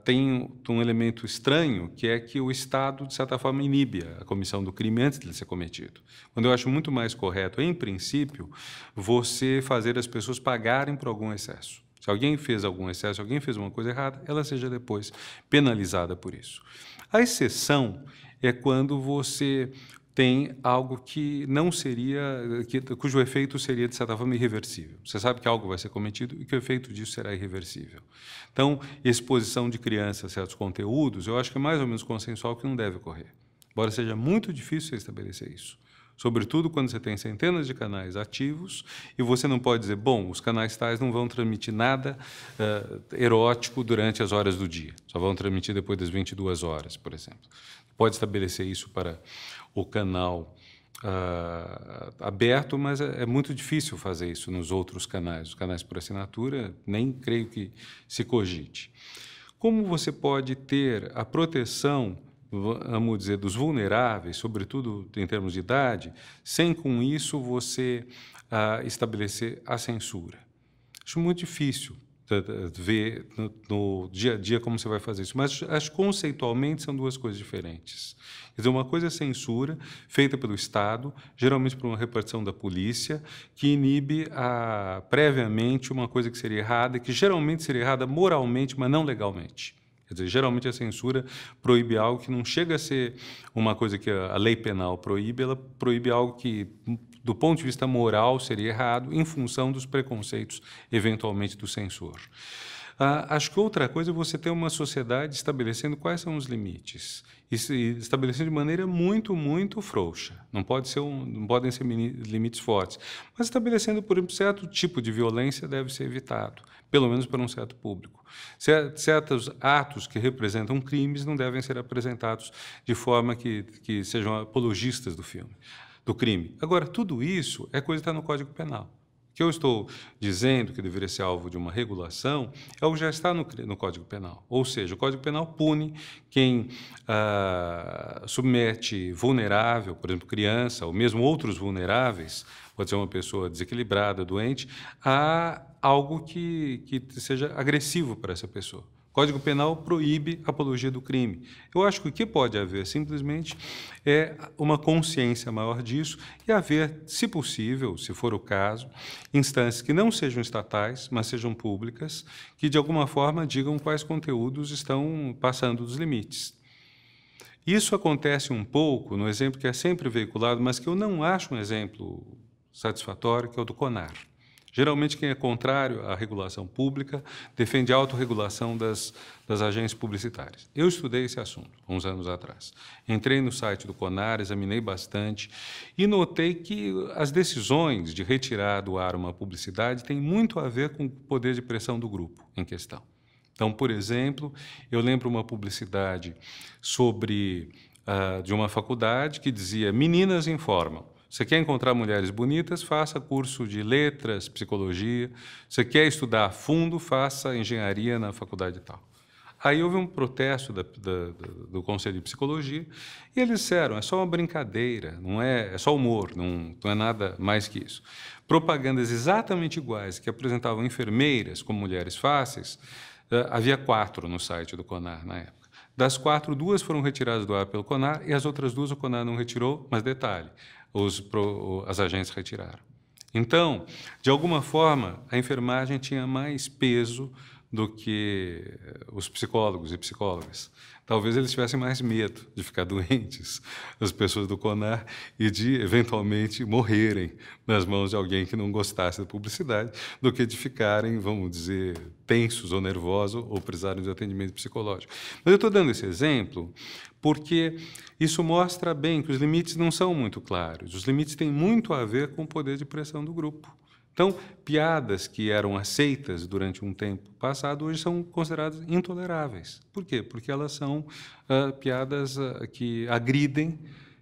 tem um elemento estranho, que é que o Estado, de certa forma, inibe a comissão do crime antes de ele ser cometido. Quando eu acho muito mais correto, em princípio, você fazer as pessoas pagarem por algum excesso. Se alguém fez algum excesso, alguém fez uma coisa errada, ela seja depois penalizada por isso. A exceção é quando você tem algo que não seria, cujo efeito seria, de certa forma, irreversível. Você sabe que algo vai ser cometido e que o efeito disso será irreversível. Então, exposição de crianças a certos conteúdos, eu acho que é mais ou menos consensual que não deve ocorrer. Embora seja muito difícil estabelecer isso. Sobretudo quando você tem centenas de canais ativos e você não pode dizer, bom, os canais tais não vão transmitir nada erótico durante as horas do dia, só vão transmitir depois das 22 horas, por exemplo. Pode estabelecer isso para o canal aberto, mas é muito difícil fazer isso nos outros canais. Os canais por assinatura, nem creio que se cogite. Como você pode ter a proteção, vamos dizer, dos vulneráveis, sobretudo em termos de idade, sem com isso você estabelecer a censura? Acho muito difícil ver no dia a dia como você vai fazer isso, mas acho que conceitualmente são duas coisas diferentes. Quer dizer, uma coisa é censura feita pelo Estado, geralmente por uma repartição da polícia, que inibe previamente uma coisa que seria errada, que geralmente seria errada moralmente, mas não legalmente. Quer dizer, geralmente a censura proíbe algo que não chega a ser uma coisa que a lei penal proíbe, ela proíbe algo que, do ponto de vista moral, seria errado, em função dos preconceitos, eventualmente, do censor. Acho que outra coisa é você ter uma sociedade estabelecendo quais são os limites. E estabelecendo de maneira muito, muito frouxa. Não podem ser limites fortes. Mas estabelecendo, por exemplo, certo tipo de violência deve ser evitado, pelo menos para um certo público. Certos atos que representam crimes não devem ser apresentados de forma que sejam apologistas do crime. Agora, tudo isso é coisa que está no Código Penal. O que eu estou dizendo que deveria ser alvo de uma regulação é o que já está no Código Penal. Ou seja, o Código Penal pune quem submete vulnerável, por exemplo, criança, ou mesmo outros vulneráveis, pode ser uma pessoa desequilibrada, doente, a algo que seja agressivo para essa pessoa. O Código Penal proíbe a apologia do crime. Eu acho que o que pode haver, simplesmente, é uma consciência maior disso e haver, se possível, se for o caso, instâncias que não sejam estatais, mas sejam públicas, que, de alguma forma, digam quais conteúdos estão passando dos limites. Isso acontece um pouco no exemplo que é sempre veiculado, mas que eu não acho um exemplo satisfatório, que é o do CONAR. Geralmente, quem é contrário à regulação pública defende a autorregulação das agências publicitárias. Eu estudei esse assunto uns anos atrás. Entrei no site do CONAR, examinei bastante e notei que as decisões de retirar do ar uma publicidade têm muito a ver com o poder de pressão do grupo em questão. Então, por exemplo, eu lembro uma publicidade de uma faculdade que dizia: meninas informam. Você quer encontrar mulheres bonitas? Faça curso de letras, psicologia. Você quer estudar a fundo? Faça engenharia na faculdade tal. Aí houve um protesto do Conselho de Psicologia e eles disseram: é só uma brincadeira, é só humor, não é nada mais que isso. Propagandas exatamente iguais que apresentavam enfermeiras como mulheres fáceis, havia 4 no site do CONAR na época. Das 4, 2 foram retiradas do ar pelo CONAR e as outras 2 o CONAR não retirou, mas detalhe, as agências retiraram. Então, de alguma forma, a enfermagem tinha mais peso do que os psicólogos e psicólogas. Talvez eles tivessem mais medo de ficar doentes, as pessoas do CONAR, e de, eventualmente, morrerem nas mãos de alguém que não gostasse da publicidade, do que de ficarem, vamos dizer, tensos ou nervosos ou precisarem de atendimento psicológico. Mas eu estou dando esse exemplo porque isso mostra bem que os limites não são muito claros. Os limites têm muito a ver com o poder de pressão do grupo. Então, piadas que eram aceitas durante um tempo passado hoje são consideradas intoleráveis. Por quê? Porque elas são piadas que agridem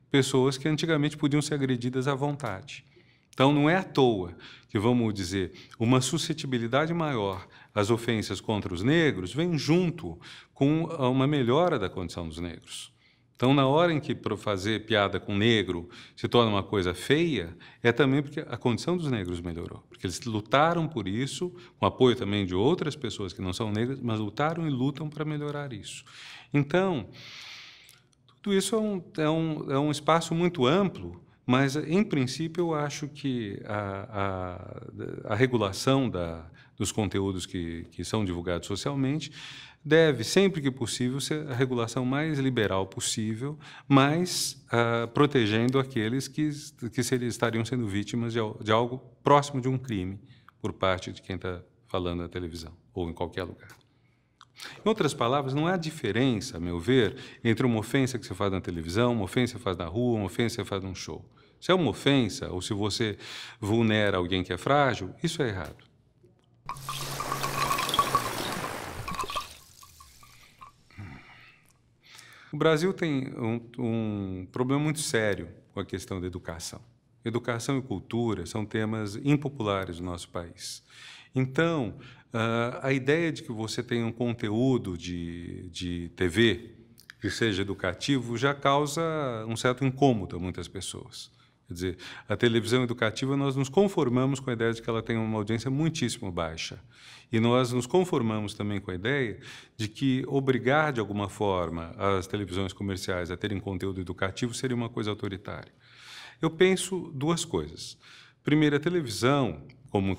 pessoas que antigamente podiam ser agredidas à vontade. Então, não é à toa que, vamos dizer, uma suscetibilidade maior às ofensas contra os negros vem junto com uma melhora da condição dos negros. Então, na hora em que fazer piada com negro se torna uma coisa feia, é também porque a condição dos negros melhorou. Porque eles lutaram por isso, com apoio também de outras pessoas que não são negras, mas lutaram e lutam para melhorar isso. Então, tudo isso é um espaço muito amplo, mas, em princípio, eu acho que a regulação dos conteúdos que são divulgados socialmente deve, sempre que possível, ser a regulação mais liberal possível, mas protegendo aqueles que estariam sendo vítimas de algo próximo de um crime por parte de quem está falando na televisão ou em qualquer lugar. Em outras palavras, não há diferença, a meu ver, entre uma ofensa que você faz na televisão, uma ofensa que você faz na rua, uma ofensa que você faz num show. Se é uma ofensa, ou se você vulnera alguém que é frágil, isso é errado. O Brasil tem um problema muito sério com a questão da educação. Educação e cultura são temas impopulares no nosso país. Então, a ideia de que você tenha um conteúdo de TV que seja educativo já causa um certo incômodo a muitas pessoas. Quer dizer, a televisão educativa, nós nos conformamos com a ideia de que ela tem uma audiência muitíssimo baixa. E nós nos conformamos também com a ideia de que obrigar, de alguma forma, as televisões comerciais a terem conteúdo educativo seria uma coisa autoritária. Eu penso 2 coisas. Primeiro, a televisão, como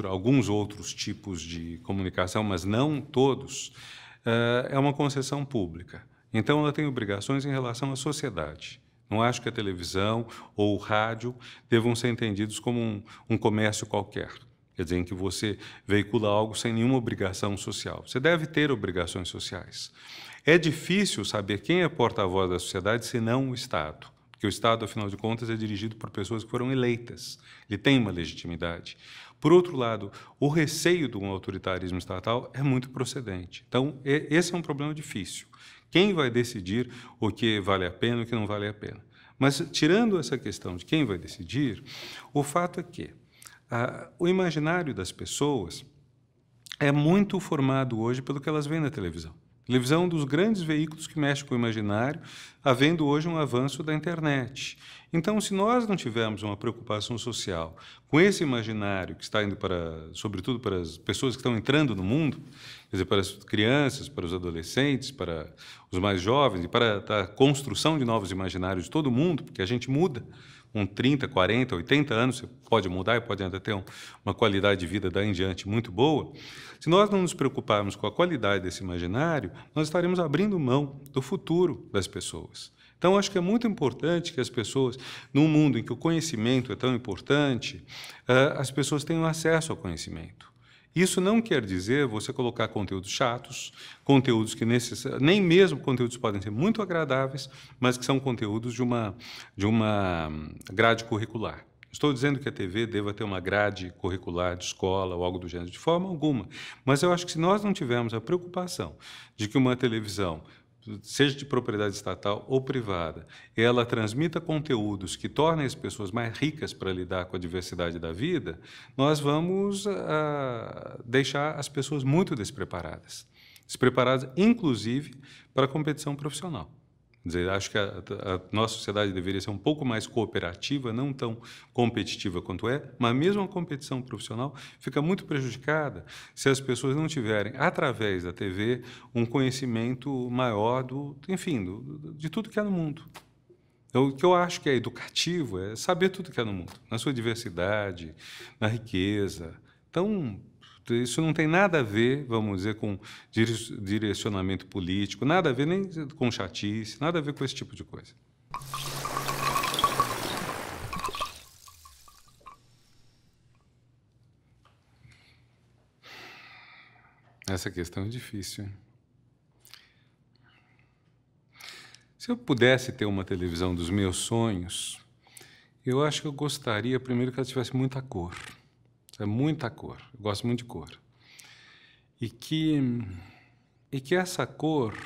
alguns outros tipos de comunicação, mas não todos, é uma concessão pública. Então, ela tem obrigações em relação à sociedade. Não acho que a televisão ou o rádio devam ser entendidos como um comércio qualquer. quer dizer, em que você veicula algo sem nenhuma obrigação social. Você deve ter obrigações sociais. É difícil saber quem é porta-voz da sociedade senão o Estado, porque o Estado, afinal de contas, é dirigido por pessoas que foram eleitas, ele tem uma legitimidade. Por outro lado, o receio de um autoritarismo estatal é muito procedente. Então, esse é um problema difícil. Quem vai decidir o que vale a pena e o que não vale a pena? Mas, tirando essa questão de quem vai decidir, o fato é que o imaginário das pessoas é muito formado hoje pelo que elas veem na televisão. A televisão é um dos grandes veículos que mexe com o imaginário, havendo hoje um avanço da internet. Então, se nós não tivermos uma preocupação social com esse imaginário que está indo sobretudo para as pessoas que estão entrando no mundo, quer dizer, para as crianças, para os adolescentes, para os mais jovens, e para a construção de novos imaginários de todo mundo, porque a gente muda. Com 30, 40, 80 anos, você pode mudar e pode ainda ter uma qualidade de vida daí em diante muito boa. Se nós não nos preocuparmos com a qualidade desse imaginário, nós estaremos abrindo mão do futuro das pessoas. Então, acho que é muito importante que as pessoas, num mundo em que o conhecimento é tão importante, as pessoas tenham acesso ao conhecimento. Isso não quer dizer você colocar conteúdos chatos, conteúdos que nem mesmo conteúdos podem ser muito agradáveis, mas que são conteúdos de uma grade curricular. Estou dizendo que a TV deva ter uma grade curricular de escola ou algo do gênero, de forma alguma. Mas eu acho que se nós não tivermos a preocupação de que uma televisão, seja de propriedade estatal ou privada, ela transmita conteúdos que tornem as pessoas mais ricas para lidar com a diversidade da vida, nós vamos deixar as pessoas muito despreparadas. Despreparadas, inclusive, para a competição profissional. Quer dizer, acho que a nossa sociedade deveria ser um pouco mais cooperativa, não tão competitiva quanto é, mas mesmo a competição profissional fica muito prejudicada se as pessoas não tiverem, através da TV, um conhecimento maior de tudo que há no mundo. Então, o que eu acho que é educativo é saber tudo que há no mundo, na sua diversidade, na riqueza. Então, isso não tem nada a ver, vamos dizer, com direcionamento político, nada a ver nem com chatice, nada a ver com esse tipo de coisa. Essa questão é difícil, hein? Se eu pudesse ter uma televisão dos meus sonhos, eu acho que eu gostaria, primeiro, que ela tivesse muita cor. Muita cor. Eu gosto muito de cor. E que essa cor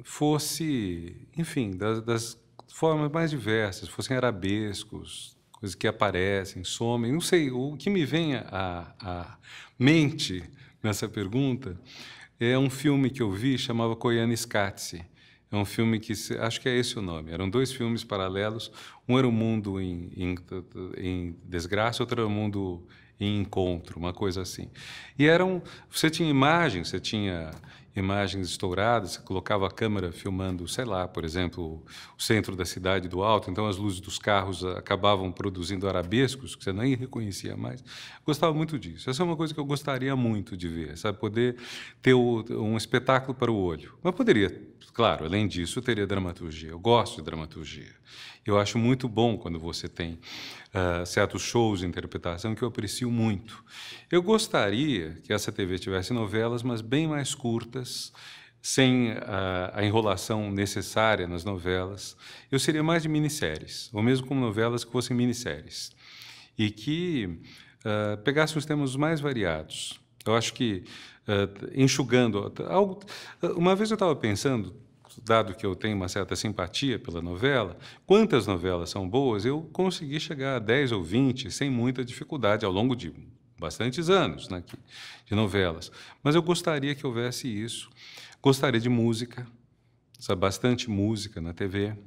fosse, enfim, das formas mais diversas, fossem arabescos, coisas que aparecem, somem. Não sei, o que me vem à mente nessa pergunta é um filme que eu vi, chamava Koyaanisqatsi. É um filme que, acho que é esse o nome, eram dois filmes paralelos, um era o mundo em desgraça, outro era o mundo em encontro, uma coisa assim. E você tinha imagens estouradas, você colocava a câmera filmando, sei lá, por exemplo, o centro da cidade do alto, então as luzes dos carros acabavam produzindo arabescos, que você nem reconhecia mais. Gostava muito disso. Essa é uma coisa que eu gostaria muito de ver, sabe? Poder ter um espetáculo para o olho. Mas poderia, claro, além disso, teria dramaturgia. Eu gosto de dramaturgia. Eu acho muito bom quando você tem certos shows de interpretação que eu aprecio muito. Eu gostaria que essa TV tivesse novelas, mas bem mais curtas, sem a enrolação necessária nas novelas. Eu seria mais de minisséries, ou mesmo como novelas que fossem minisséries, e que pegassem os temas mais variados. Eu acho que, enxugando algo... Uma vez eu estava pensando, dado que eu tenho uma certa simpatia pela novela, quantas novelas são boas, eu consegui chegar a 10 ou 20 sem muita dificuldade ao longo de bastantes anos, né, de novelas. Mas eu gostaria que houvesse isso. Gostaria de música, bastante música na TV.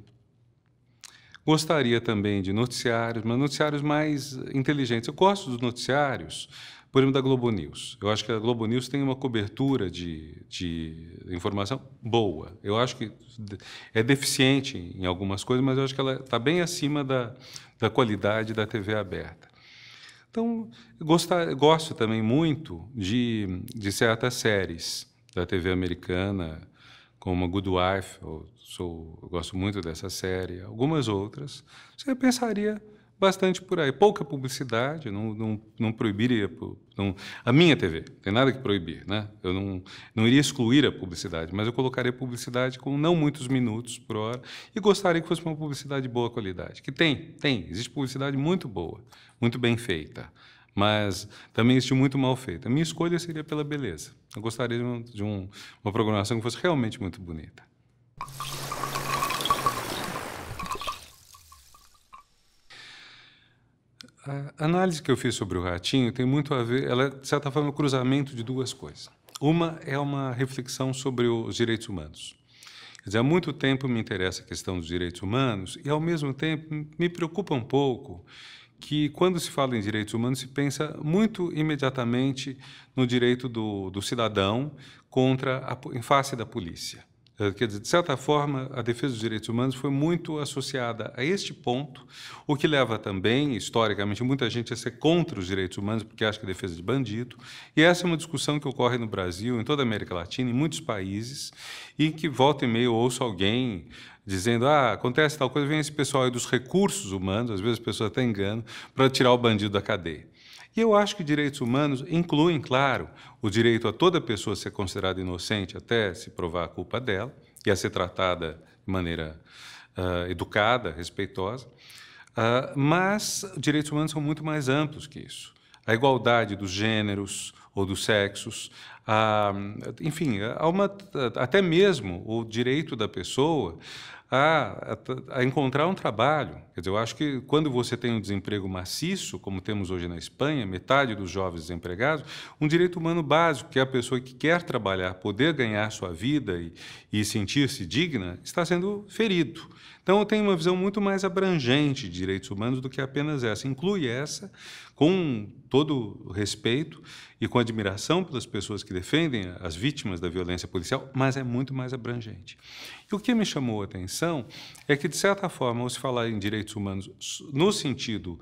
Gostaria também de noticiários, mas noticiários mais inteligentes. Eu gosto dos noticiários, por exemplo, da Globo News. Eu acho que a Globo News tem uma cobertura de informação boa. Eu acho que é deficiente em algumas coisas, mas eu acho que ela está bem acima da qualidade da TV aberta. Então, gosto também muito de certas séries da TV americana, como a Good Wife, eu gosto muito dessa série, algumas outras. Você pensaria bastante por aí. Pouca publicidade, não proibiria a minha TV, tem nada que proibir, né? Eu não iria excluir a publicidade, mas eu colocaria publicidade com não muitos minutos por hora e gostaria que fosse uma publicidade de boa qualidade. Que existe publicidade muito boa, muito bem feita, mas também existe muito mal feita. A minha escolha seria pela beleza. Eu gostaria de uma programação que fosse realmente muito bonita. A análise que eu fiz sobre o Ratinho tem muito a ver, ela é, de certa forma, um cruzamento de duas coisas. Uma é uma reflexão sobre os direitos humanos. Quer dizer, há muito tempo me interessa a questão dos direitos humanos e, ao mesmo tempo, me preocupa um pouco que, quando se fala em direitos humanos, se pensa muito imediatamente no direito do cidadão em face da polícia. Quer dizer, de certa forma, a defesa dos direitos humanos foi muito associada a este ponto, o que leva também, historicamente, muita gente a ser contra os direitos humanos, porque acha que é defesa de bandido. E essa é uma discussão que ocorre no Brasil, em toda a América Latina, em muitos países, e que volta e meia eu ouço alguém dizendo, acontece tal coisa, vem esse pessoal aí dos recursos humanos, às vezes as pessoas até enganam, para tirar o bandido da cadeia. E eu acho que direitos humanos incluem, claro, o direito a toda pessoa ser considerada inocente até se provar a culpa dela e a ser tratada de maneira educada, respeitosa, mas direitos humanos são muito mais amplos que isso. A igualdade dos gêneros ou dos sexos, enfim, até mesmo o direito da pessoa a encontrar um trabalho. Quer dizer, eu acho que quando você tem um desemprego maciço, como temos hoje na Espanha, metade dos jovens desempregados, um direito humano básico, que é a pessoa que quer trabalhar, poder ganhar sua vida e sentir-se digna, está sendo ferido. Então, eu tenho uma visão muito mais abrangente de direitos humanos do que apenas essa. Inclui essa, com todo o respeito e com admiração pelas pessoas que defendem as vítimas da violência policial, mas é muito mais abrangente. E o que me chamou a atenção é que, de certa forma, ao se falar em direitos humanos no sentido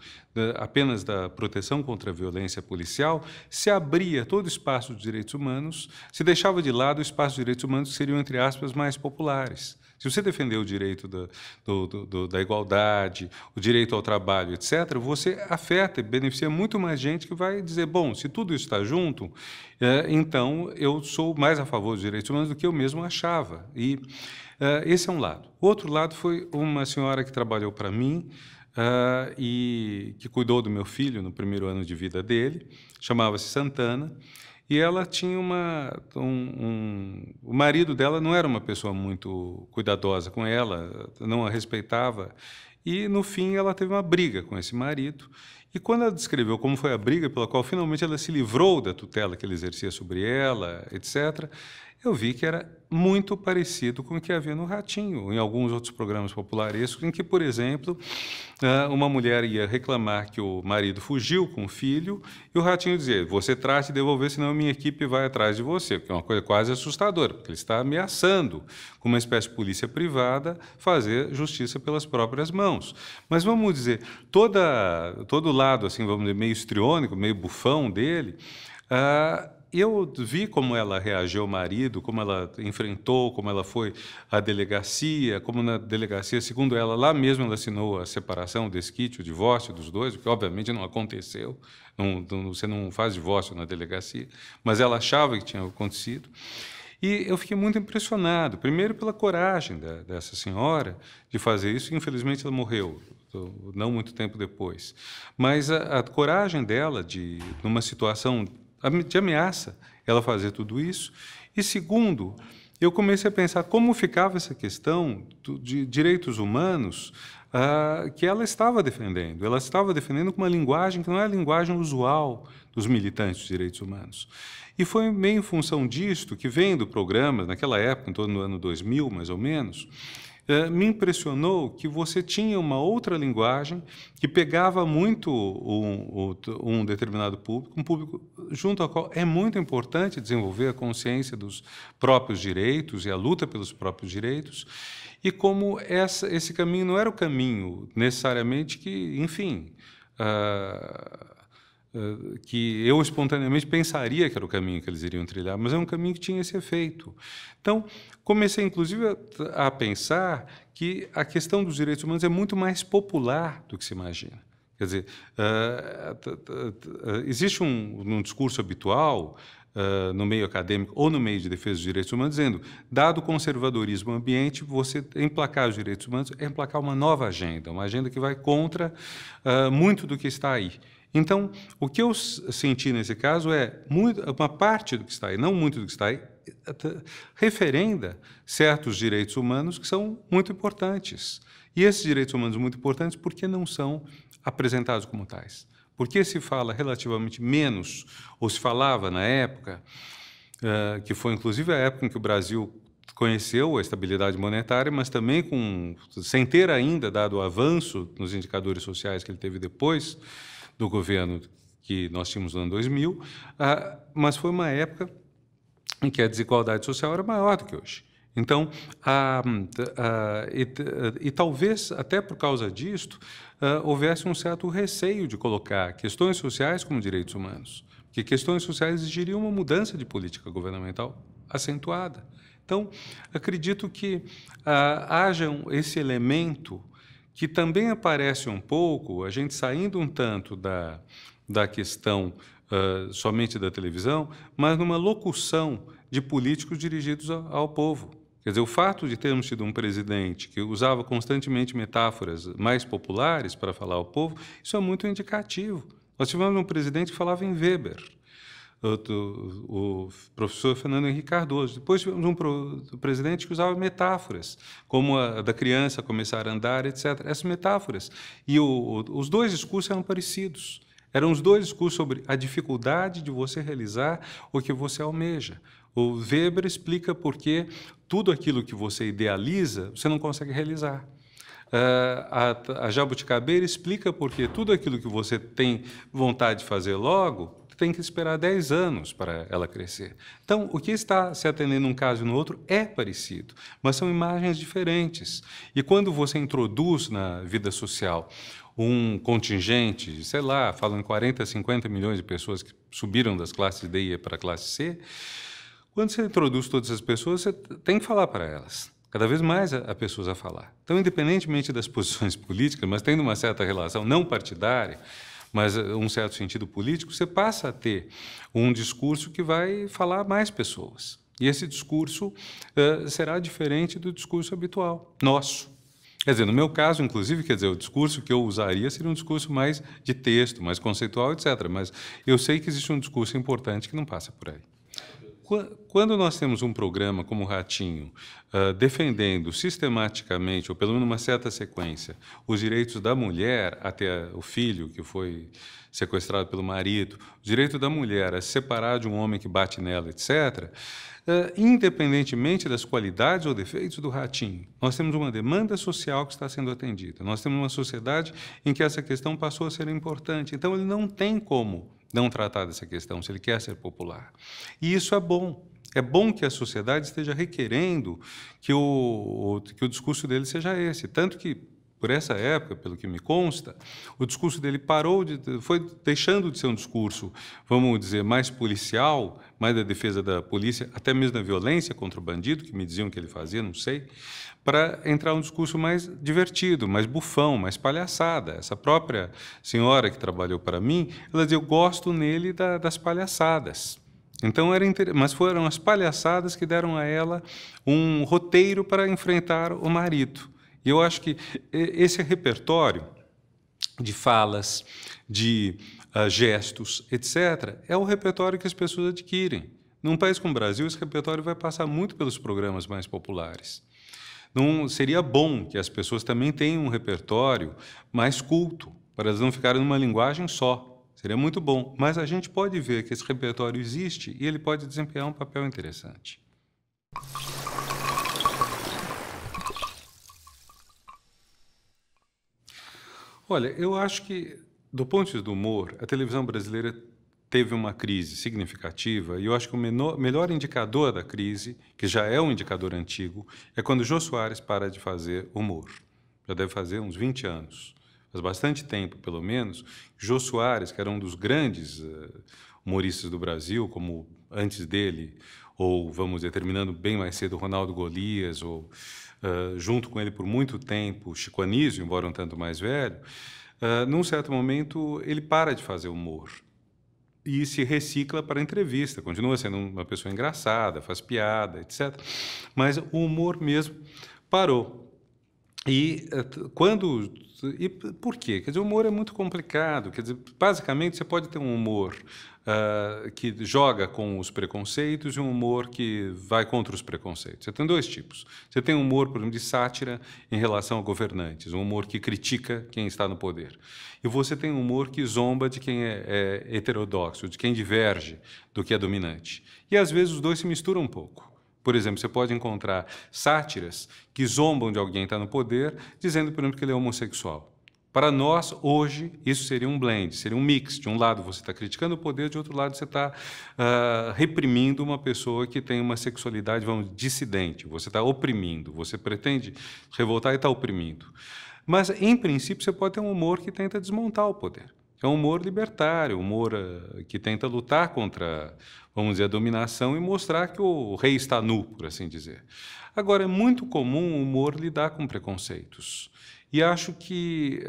apenas da proteção contra a violência policial, se abria todo o espaço dos direitos humanos, se deixava de lado o espaço dos direitos humanos que seriam, entre aspas, mais populares. Se você defender o direito da igualdade, o direito ao trabalho, etc., você afeta e beneficia muito mais gente que vai dizer, bom, se tudo isso está junto, então eu sou mais a favor dos direitos humanos do que eu mesmo achava. E esse é um lado. O outro lado foi uma senhora que trabalhou para mim e que cuidou do meu filho no primeiro ano de vida dele, chamava-se Santana, e ela tinha o marido dela não era uma pessoa muito cuidadosa com ela, não a respeitava, e, no fim, ela teve uma briga com esse marido. E quando ela descreveu como foi a briga pela qual finalmente ela se livrou da tutela que ele exercia sobre ela, etc., eu vi que era muito parecido com o que havia no Ratinho, em alguns outros programas popularescos, em que, por exemplo, uma mulher ia reclamar que o marido fugiu com o filho e o Ratinho dizia, você trate de devolver, senão a minha equipe vai atrás de você, porque é uma coisa quase assustadora, porque ele está ameaçando, com uma espécie de polícia privada, fazer justiça pelas próprias mãos. Mas vamos dizer, todo o lado, assim, vamos dizer, meio histriônico, meio bufão dele, eu vi como ela reagiu ao marido, como ela enfrentou, como ela foi à delegacia, como na delegacia, segundo ela, lá mesmo ela assinou a separação, o desquite, o divórcio dos dois, o que obviamente não aconteceu, você não faz divórcio na delegacia, mas ela achava que tinha acontecido. E eu fiquei muito impressionado, primeiro pela coragem dessa senhora de fazer isso, infelizmente ela morreu, não muito tempo depois, mas a coragem dela numa situação de ameaça, ela fazer tudo isso. E, segundo, eu comecei a pensar como ficava essa questão de direitos humanos que ela estava defendendo. Ela estava defendendo com uma linguagem que não é a linguagem usual dos militantes de direitos humanos. E foi meio em função disto que, vendo programas, naquela época, em torno do ano 2000, mais ou menos, me impressionou que você tinha uma outra linguagem que pegava muito um determinado público, um público junto ao qual é muito importante desenvolver a consciência dos próprios direitos e a luta pelos próprios direitos, e como esse caminho não era o caminho necessariamente que, enfim, que eu espontaneamente pensaria que era o caminho que eles iriam trilhar, mas é um caminho que tinha esse efeito. Então, comecei, inclusive, a pensar que a questão dos direitos humanos é muito mais popular do que se imagina. Quer dizer, existe um discurso habitual no meio acadêmico ou no meio de defesa dos direitos humanos, dizendo, dado o conservadorismo ambiente, você emplacar os direitos humanos é emplacar uma nova agenda, uma agenda que vai contra muito do que está aí. Então, o que eu senti nesse caso é uma parte do que está aí, não muito do que está aí, referenda certos direitos humanos que são muito importantes. E esses direitos humanos muito importantes, por que não são apresentados como tais? Por que se fala relativamente menos, ou se falava na época, que foi inclusive a época em que o Brasil conheceu a estabilidade monetária, mas também sem ter ainda dado o avanço nos indicadores sociais que ele teve depois do governo que nós tínhamos no ano 2000, mas foi uma época em que a desigualdade social era maior do que hoje. Então, talvez até por causa disto, houvesse um certo receio de colocar questões sociais como direitos humanos, porque questões sociais exigiriam uma mudança de política governamental acentuada. Então, acredito que haja esse elemento que também aparece um pouco, a gente saindo um tanto da questão somente da televisão, mas numa locução de políticos dirigidos ao povo. Quer dizer, o fato de termos tido um presidente que usava constantemente metáforas mais populares para falar ao povo, isso é muito indicativo. Nós tivemos um presidente que falava em Weber, o professor Fernando Henrique Cardoso. Depois tivemos um presidente que usava metáforas, como a da criança começar a andar, etc. Essas metáforas. E os dois discursos eram parecidos. Eram os dois discursos sobre a dificuldade de você realizar o que você almeja. O Weber explica por que tudo aquilo que você idealiza, você não consegue realizar. A Jabuticabeira explica por que tudo aquilo que você tem vontade de fazer logo, tem que esperar 10 anos para ela crescer. Então, o que está se atendendo num caso e no outro é parecido, mas são imagens diferentes. E quando você introduz na vida social um contingente, sei lá, falam em 40, 50 milhões de pessoas que subiram das classes D e E para a classe C, quando você introduz todas as pessoas, você tem que falar para elas. Cada vez mais há pessoas a falar. Então, independentemente das posições políticas, mas tendo uma certa relação não partidária, mas um certo sentido político, você passa a ter um discurso que vai falar a mais pessoas. E esse discurso será diferente do discurso habitual, nosso. Quer dizer, no meu caso, inclusive, quer dizer, o discurso que eu usaria seria um discurso mais de texto, mais conceitual, etc. Mas eu sei que existe um discurso importante que não passa por aí. Quando nós temos um programa como o Ratinho, defendendo sistematicamente, ou pelo menos numa certa sequência, os direitos da mulher até o filho que foi sequestrado pelo marido, o direito da mulher a se separar de um homem que bate nela, etc., independentemente das qualidades ou defeitos do Ratinho, nós temos uma demanda social que está sendo atendida. Nós temos uma sociedade em que essa questão passou a ser importante. Então, ele não tem como não tratar dessa questão, se ele quer ser popular. E isso é bom. É bom que a sociedade esteja requerendo que o discurso dele seja esse. Tanto que, por essa época, pelo que me consta, o discurso dele foi deixando de ser um discurso, vamos dizer, mais policial, mais da defesa da polícia, até mesmo da violência contra o bandido, que me diziam que ele fazia, não sei, para entrar um discurso mais divertido, mais bufão, mais palhaçada. Essa própria senhora que trabalhou para mim, ela dizia, eu gosto nele das palhaçadas. Então, mas foram as palhaçadas que deram a ela um roteiro para enfrentar o marido. E eu acho que esse repertório de falas, de gestos, etc., é o repertório que as pessoas adquirem. Num país como o Brasil, esse repertório vai passar muito pelos programas mais populares. Não seria bom que as pessoas também tenham um repertório mais culto, para elas não ficarem numa linguagem só. Seria muito bom. Mas a gente pode ver que esse repertório existe e ele pode desempenhar um papel interessante. Olha, eu acho que, do ponto de vista do humor, a televisão brasileira teve uma crise significativa, e eu acho que o melhor indicador da crise, que já é um indicador antigo, é quando o Jô Soares para de fazer humor. Já deve fazer uns 20 anos. Faz bastante tempo, pelo menos. Jô Soares, que era um dos grandes humoristas do Brasil, como antes dele, ou, vamos dizer, terminando bem mais cedo, Ronaldo Golias, ou junto com ele por muito tempo, Chico Anísio, embora um tanto mais velho, num certo momento, ele para de fazer humor e se recicla para a entrevista. Continua sendo uma pessoa engraçada, faz piada, etc. Mas o humor mesmo parou. E por quê? Quer dizer, o humor é muito complicado. Quer dizer, basicamente, você pode ter um humor que joga com os preconceitos e um humor que vai contra os preconceitos. Você tem dois tipos. Você tem um humor, por exemplo, de sátira em relação a governantes, um humor que critica quem está no poder. E você tem um humor que zomba de quem é heterodoxo, de quem diverge do que é dominante. E, às vezes, os dois se misturam um pouco. Por exemplo, você pode encontrar sátiras que zombam de alguém que está no poder, dizendo, por exemplo, que ele é homossexual. Para nós, hoje, isso seria um blend, seria um mix. De um lado você está criticando o poder, de outro lado você está reprimindo uma pessoa que tem uma sexualidade, vamos, dissidente. Você está oprimindo, você pretende revoltar e está oprimindo. Mas, em princípio, você pode ter um humor que tenta desmontar o poder. É um humor libertário, um humor que tenta lutar contra, vamos dizer, a dominação e mostrar que o rei está nu, por assim dizer. Agora, é muito comum o humor lidar com preconceitos. E acho que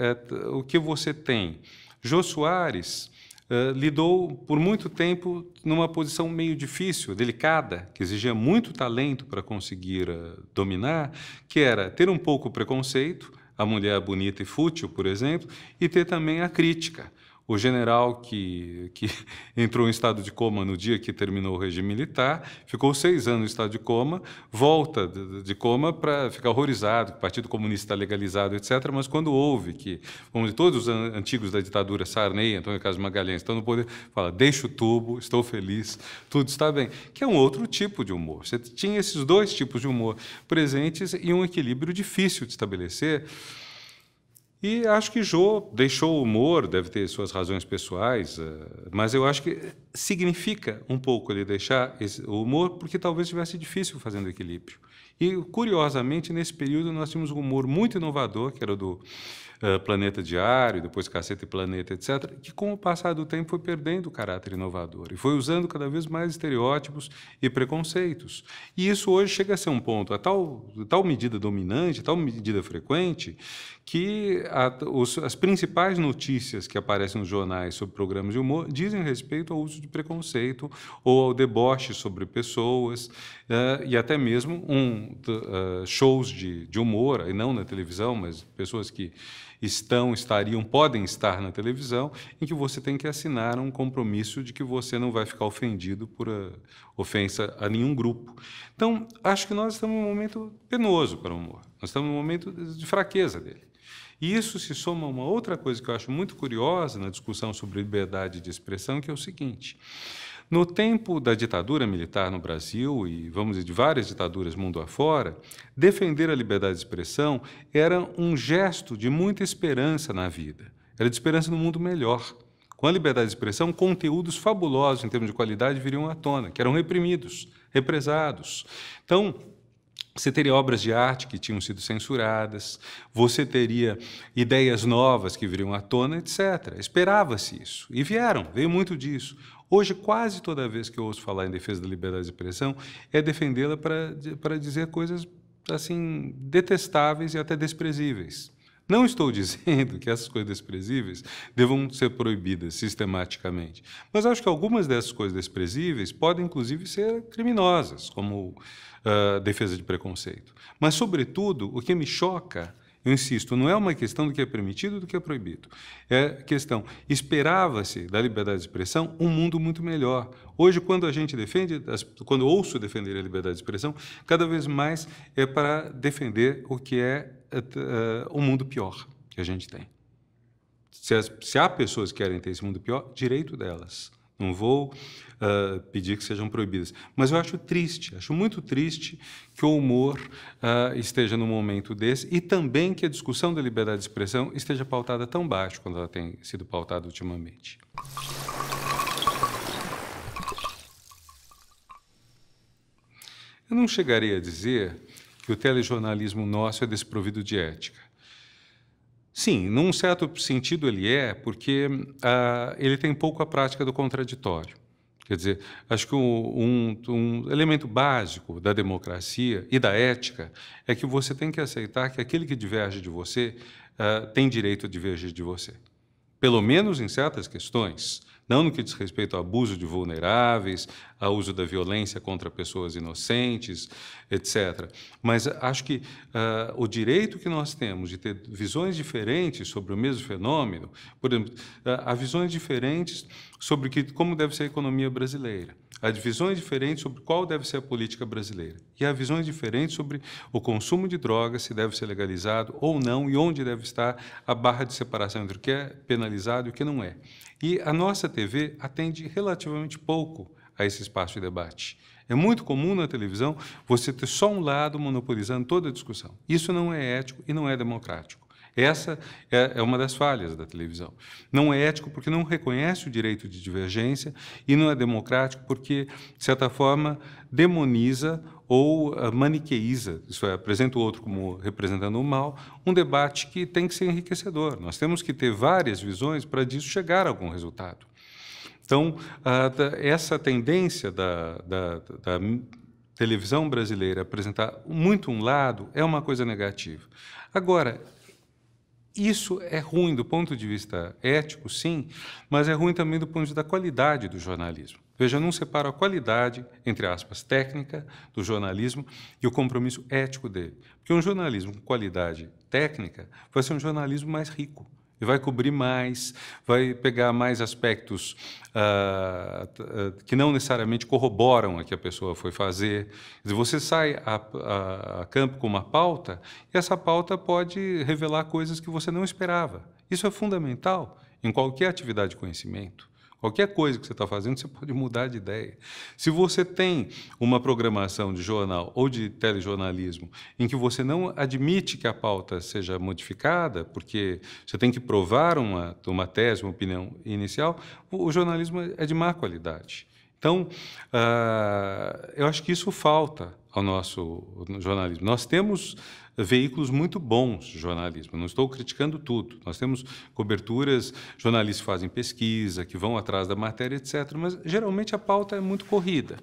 o que você tem... Jô Soares lidou por muito tempo numa posição meio difícil, delicada, que exigia muito talento para conseguir dominar, que era ter um pouco o preconceito, a mulher bonita e fútil, por exemplo, e ter também a crítica. O general que entrou em estado de coma no dia que terminou o regime militar, ficou 6 anos em estado de coma, volta de coma para ficar horrorizado, que o Partido Comunista está legalizado, etc. Mas quando ouve que, vamos dizer, todos os antigos da ditadura, Sarney, Antônio Carlos Magalhães, estão no poder, fala, deixa o tubo, estou feliz, tudo está bem. Que é um outro tipo de humor. Você tinha esses dois tipos de humor presentes e um equilíbrio difícil de estabelecer. E acho que Jô deixou o humor, deve ter suas razões pessoais, mas eu acho que significa um pouco ele deixar o humor, porque talvez tivesse difícil fazendo equilíbrio. E, curiosamente, nesse período nós tínhamos um humor muito inovador, que era o do Planeta Diário, depois Caceta e Planeta, etc., que com o passar do tempo foi perdendo o caráter inovador e foi usando cada vez mais estereótipos e preconceitos. E isso hoje chega a ser um ponto, a tal medida dominante, tal medida frequente, que as principais notícias que aparecem nos jornais sobre programas de humor dizem respeito ao uso de preconceito ou ao deboche sobre pessoas, e até mesmo shows de humor, e não na televisão, mas pessoas que podem estar na televisão, em que você tem que assinar um compromisso de que você não vai ficar ofendido por ofensa a nenhum grupo. Então, acho que nós estamos num momento penoso para o humor. Nós estamos num momento de fraqueza dele. E isso se soma a uma outra coisa que eu acho muito curiosa na discussão sobre liberdade de expressão, que é o seguinte: no tempo da ditadura militar no Brasil, e vamos dizer, de várias ditaduras mundo afora, defender a liberdade de expressão era um gesto de muita esperança na vida. Era de esperança no mundo melhor. Com a liberdade de expressão, conteúdos fabulosos em termos de qualidade viriam à tona, que eram reprimidos, represados. Então, você teria obras de arte que tinham sido censuradas, você teria ideias novas que viriam à tona, etc. Esperava-se isso. E veio muito disso. Hoje, quase toda vez que eu ouço falar em defesa da liberdade de expressão, é defendê-la para dizer coisas assim detestáveis e até desprezíveis. Não estou dizendo que essas coisas desprezíveis devam ser proibidas sistematicamente, mas acho que algumas dessas coisas desprezíveis podem, inclusive, ser criminosas, como defesa de preconceito. Mas, sobretudo, o que me choca, eu insisto, não é uma questão do que é permitido e do que é proibido. É questão, esperava-se da liberdade de expressão um mundo muito melhor. Hoje, quando a gente quando ouço defender a liberdade de expressão, cada vez mais é para defender o que é o mundo pior que a gente tem. Se há pessoas que querem ter esse mundo pior, direito delas. Não vou pedir que sejam proibidas. Mas eu acho triste, acho muito triste que o humor esteja num momento desse e também que a discussão da liberdade de expressão esteja pautada tão baixo quanto ela tem sido pautada ultimamente. Eu não chegaria a dizer que o telejornalismo nosso é desprovido de ética. Sim, num certo sentido ele é, porque ele tem pouco a prática do contraditório. Quer dizer, acho que um elemento básico da democracia e da ética é que você tem que aceitar que aquele que diverge de você tem direito a divergir de você. Pelo menos em certas questões, não no que diz respeito ao abuso de vulneráveis, ao uso da violência contra pessoas inocentes, etc. Mas acho que o direito que nós temos de ter visões diferentes sobre o mesmo fenômeno, por exemplo, há visões diferentes sobre como deve ser a economia brasileira, há visões diferentes sobre qual deve ser a política brasileira, e há visões diferentes sobre o consumo de drogas, se deve ser legalizado ou não, e onde deve estar a barra de separação entre o que é penalizado e o que não é. E a nossa TV atende relativamente pouco a esse espaço de debate. É muito comum na televisão você ter só um lado monopolizando toda a discussão. Isso não é ético e não é democrático. Essa é uma das falhas da televisão. Não é ético porque não reconhece o direito de divergência e não é democrático porque, de certa forma, demoniza ou maniqueiza, isso é, apresenta o outro como representando o mal, um debate que tem que ser enriquecedor. Nós temos que ter várias visões para disso chegar a algum resultado. Então, essa tendência da televisão brasileira apresentar muito um lado é uma coisa negativa. Agora, isso é ruim do ponto de vista ético, sim, mas é ruim também do ponto de vista da qualidade do jornalismo. Veja, eu não separo a qualidade, entre aspas, técnica do jornalismo e o compromisso ético dele. Porque um jornalismo com qualidade técnica vai ser um jornalismo mais rico. E vai cobrir mais, vai pegar mais aspectos que não necessariamente corroboram o que a pessoa foi fazer. Quer dizer, você sai a campo com uma pauta e essa pauta pode revelar coisas que você não esperava. Isso é fundamental em qualquer atividade de conhecimento. Qualquer coisa que você está fazendo, você pode mudar de ideia. Se você tem uma programação de jornal ou de telejornalismo em que você não admite que a pauta seja modificada, porque você tem que provar uma tese, uma opinião inicial, o jornalismo é de má qualidade. Então, eu acho que isso falta ao nosso jornalismo. Nós temos veículos muito bons de jornalismo, não estou criticando tudo. Nós temos coberturas, jornalistas que fazem pesquisa, que vão atrás da matéria, etc., mas geralmente a pauta é muito corrida.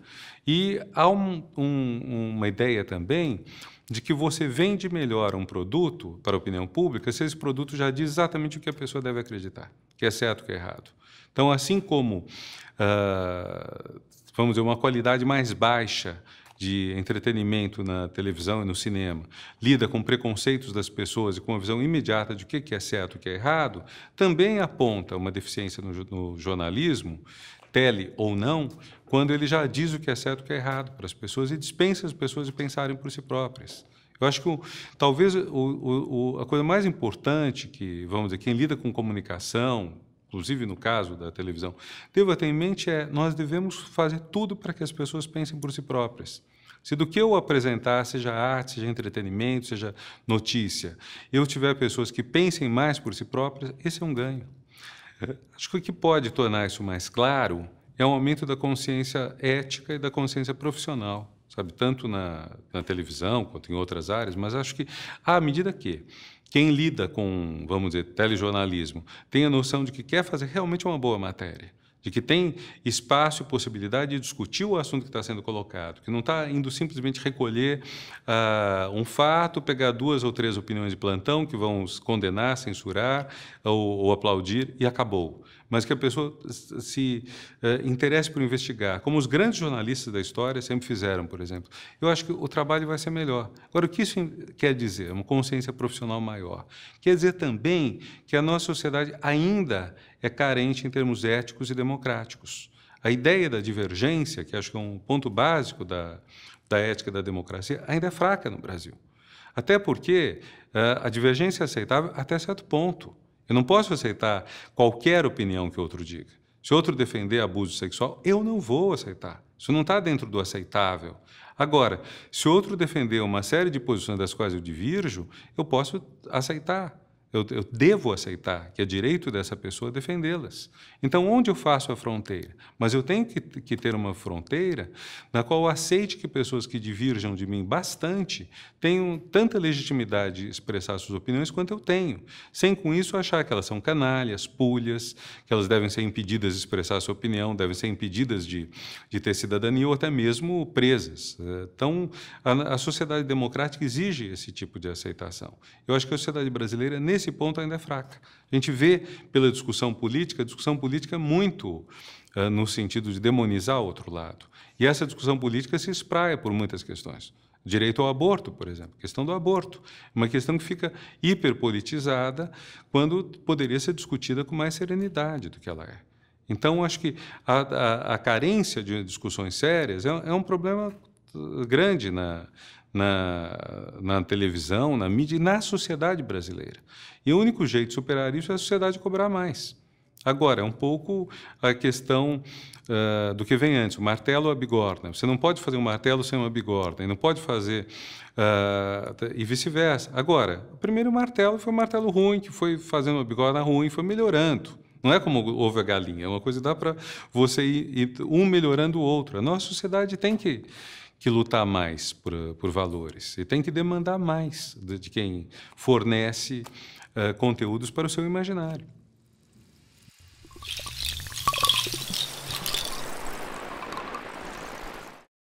E há uma ideia também de que você vende melhor um produto para a opinião pública se esse produto já diz exatamente o que a pessoa deve acreditar, que é certo, que é errado. Então, assim como, vamos dizer, uma qualidade mais baixa de entretenimento na televisão e no cinema, lida com preconceitos das pessoas e com uma visão imediata de o que é certo e o que é errado, também aponta uma deficiência no jornalismo, tele ou não, quando ele já diz o que é certo e o que é errado para as pessoas e dispensa as pessoas de pensarem por si próprias. Eu acho que talvez a coisa mais importante que, vamos dizer, quem lida com comunicação, inclusive no caso da televisão, deva ter em mente nós devemos fazer tudo para que as pessoas pensem por si próprias. Se do que eu apresentar, seja arte, seja entretenimento, seja notícia, eu tiver pessoas que pensem mais por si próprias, esse é um ganho. Acho que o que pode tornar isso mais claro é o aumento da consciência ética e da consciência profissional, sabe? Tanto na televisão quanto em outras áreas, mas acho que, à medida que quem lida com, vamos dizer, telejornalismo, tem a noção de que quer fazer realmente uma boa matéria, de que tem espaço e possibilidade de discutir o assunto que está sendo colocado, que não está indo simplesmente recolher um fato, pegar 2 ou 3 opiniões de plantão que vão condenar, censurar ou aplaudir e acabou. Mas que a pessoa se interesse por investigar, como os grandes jornalistas da história sempre fizeram, por exemplo. Eu acho que o trabalho vai ser melhor. Agora, o que isso quer dizer? Uma consciência profissional maior. Quer dizer também que a nossa sociedade ainda é carente em termos éticos e democráticos. A ideia da divergência, que acho que é um ponto básico da ética e da democracia, ainda é fraca no Brasil. Até porque a divergência é aceitável até certo ponto. Eu não posso aceitar qualquer opinião que outro diga. Se outro defender abuso sexual, eu não vou aceitar. Isso não está dentro do aceitável. Agora, se outro defender uma série de posições das quais eu divirjo, eu posso aceitar. Eu devo aceitar que é direito dessa pessoa defendê-las. Então, onde eu faço a fronteira? Mas eu tenho que ter uma fronteira na qual eu aceite que pessoas que divirjam de mim bastante tenham tanta legitimidade de expressar suas opiniões quanto eu tenho, sem com isso achar que elas são canalhas, pulhas, que elas devem ser impedidas de expressar sua opinião, devem ser impedidas de ter cidadania ou até mesmo presas. Então, a sociedade democrática exige esse tipo de aceitação. Eu acho que a sociedade brasileira, nesse nesse ponto ainda é fraca. A gente vê pela discussão política, a discussão política é muito no sentido de demonizar o outro lado. E essa discussão política se espraia por muitas questões. Direito ao aborto, por exemplo, a questão do aborto, uma questão que fica hiperpolitizada quando poderia ser discutida com mais serenidade do que ela é. Então, acho que a carência de discussões sérias é um problema grande na televisão, na mídia e na sociedade brasileira. E o único jeito de superar isso é a sociedade cobrar mais. Agora, é um pouco a questão do que vem antes, o martelo ou a bigorna. Você não pode fazer um martelo sem uma bigorna, e não pode fazer... e vice-versa. Agora, o primeiro martelo foi um martelo ruim, que foi fazendo uma bigorna ruim, foi melhorando. Não é como ovo a galinha, é uma coisa que dá para você ir um melhorando o outro. A nossa sociedade tem que lutar mais por valores e tem que demandar mais de quem fornece conteúdos para o seu imaginário.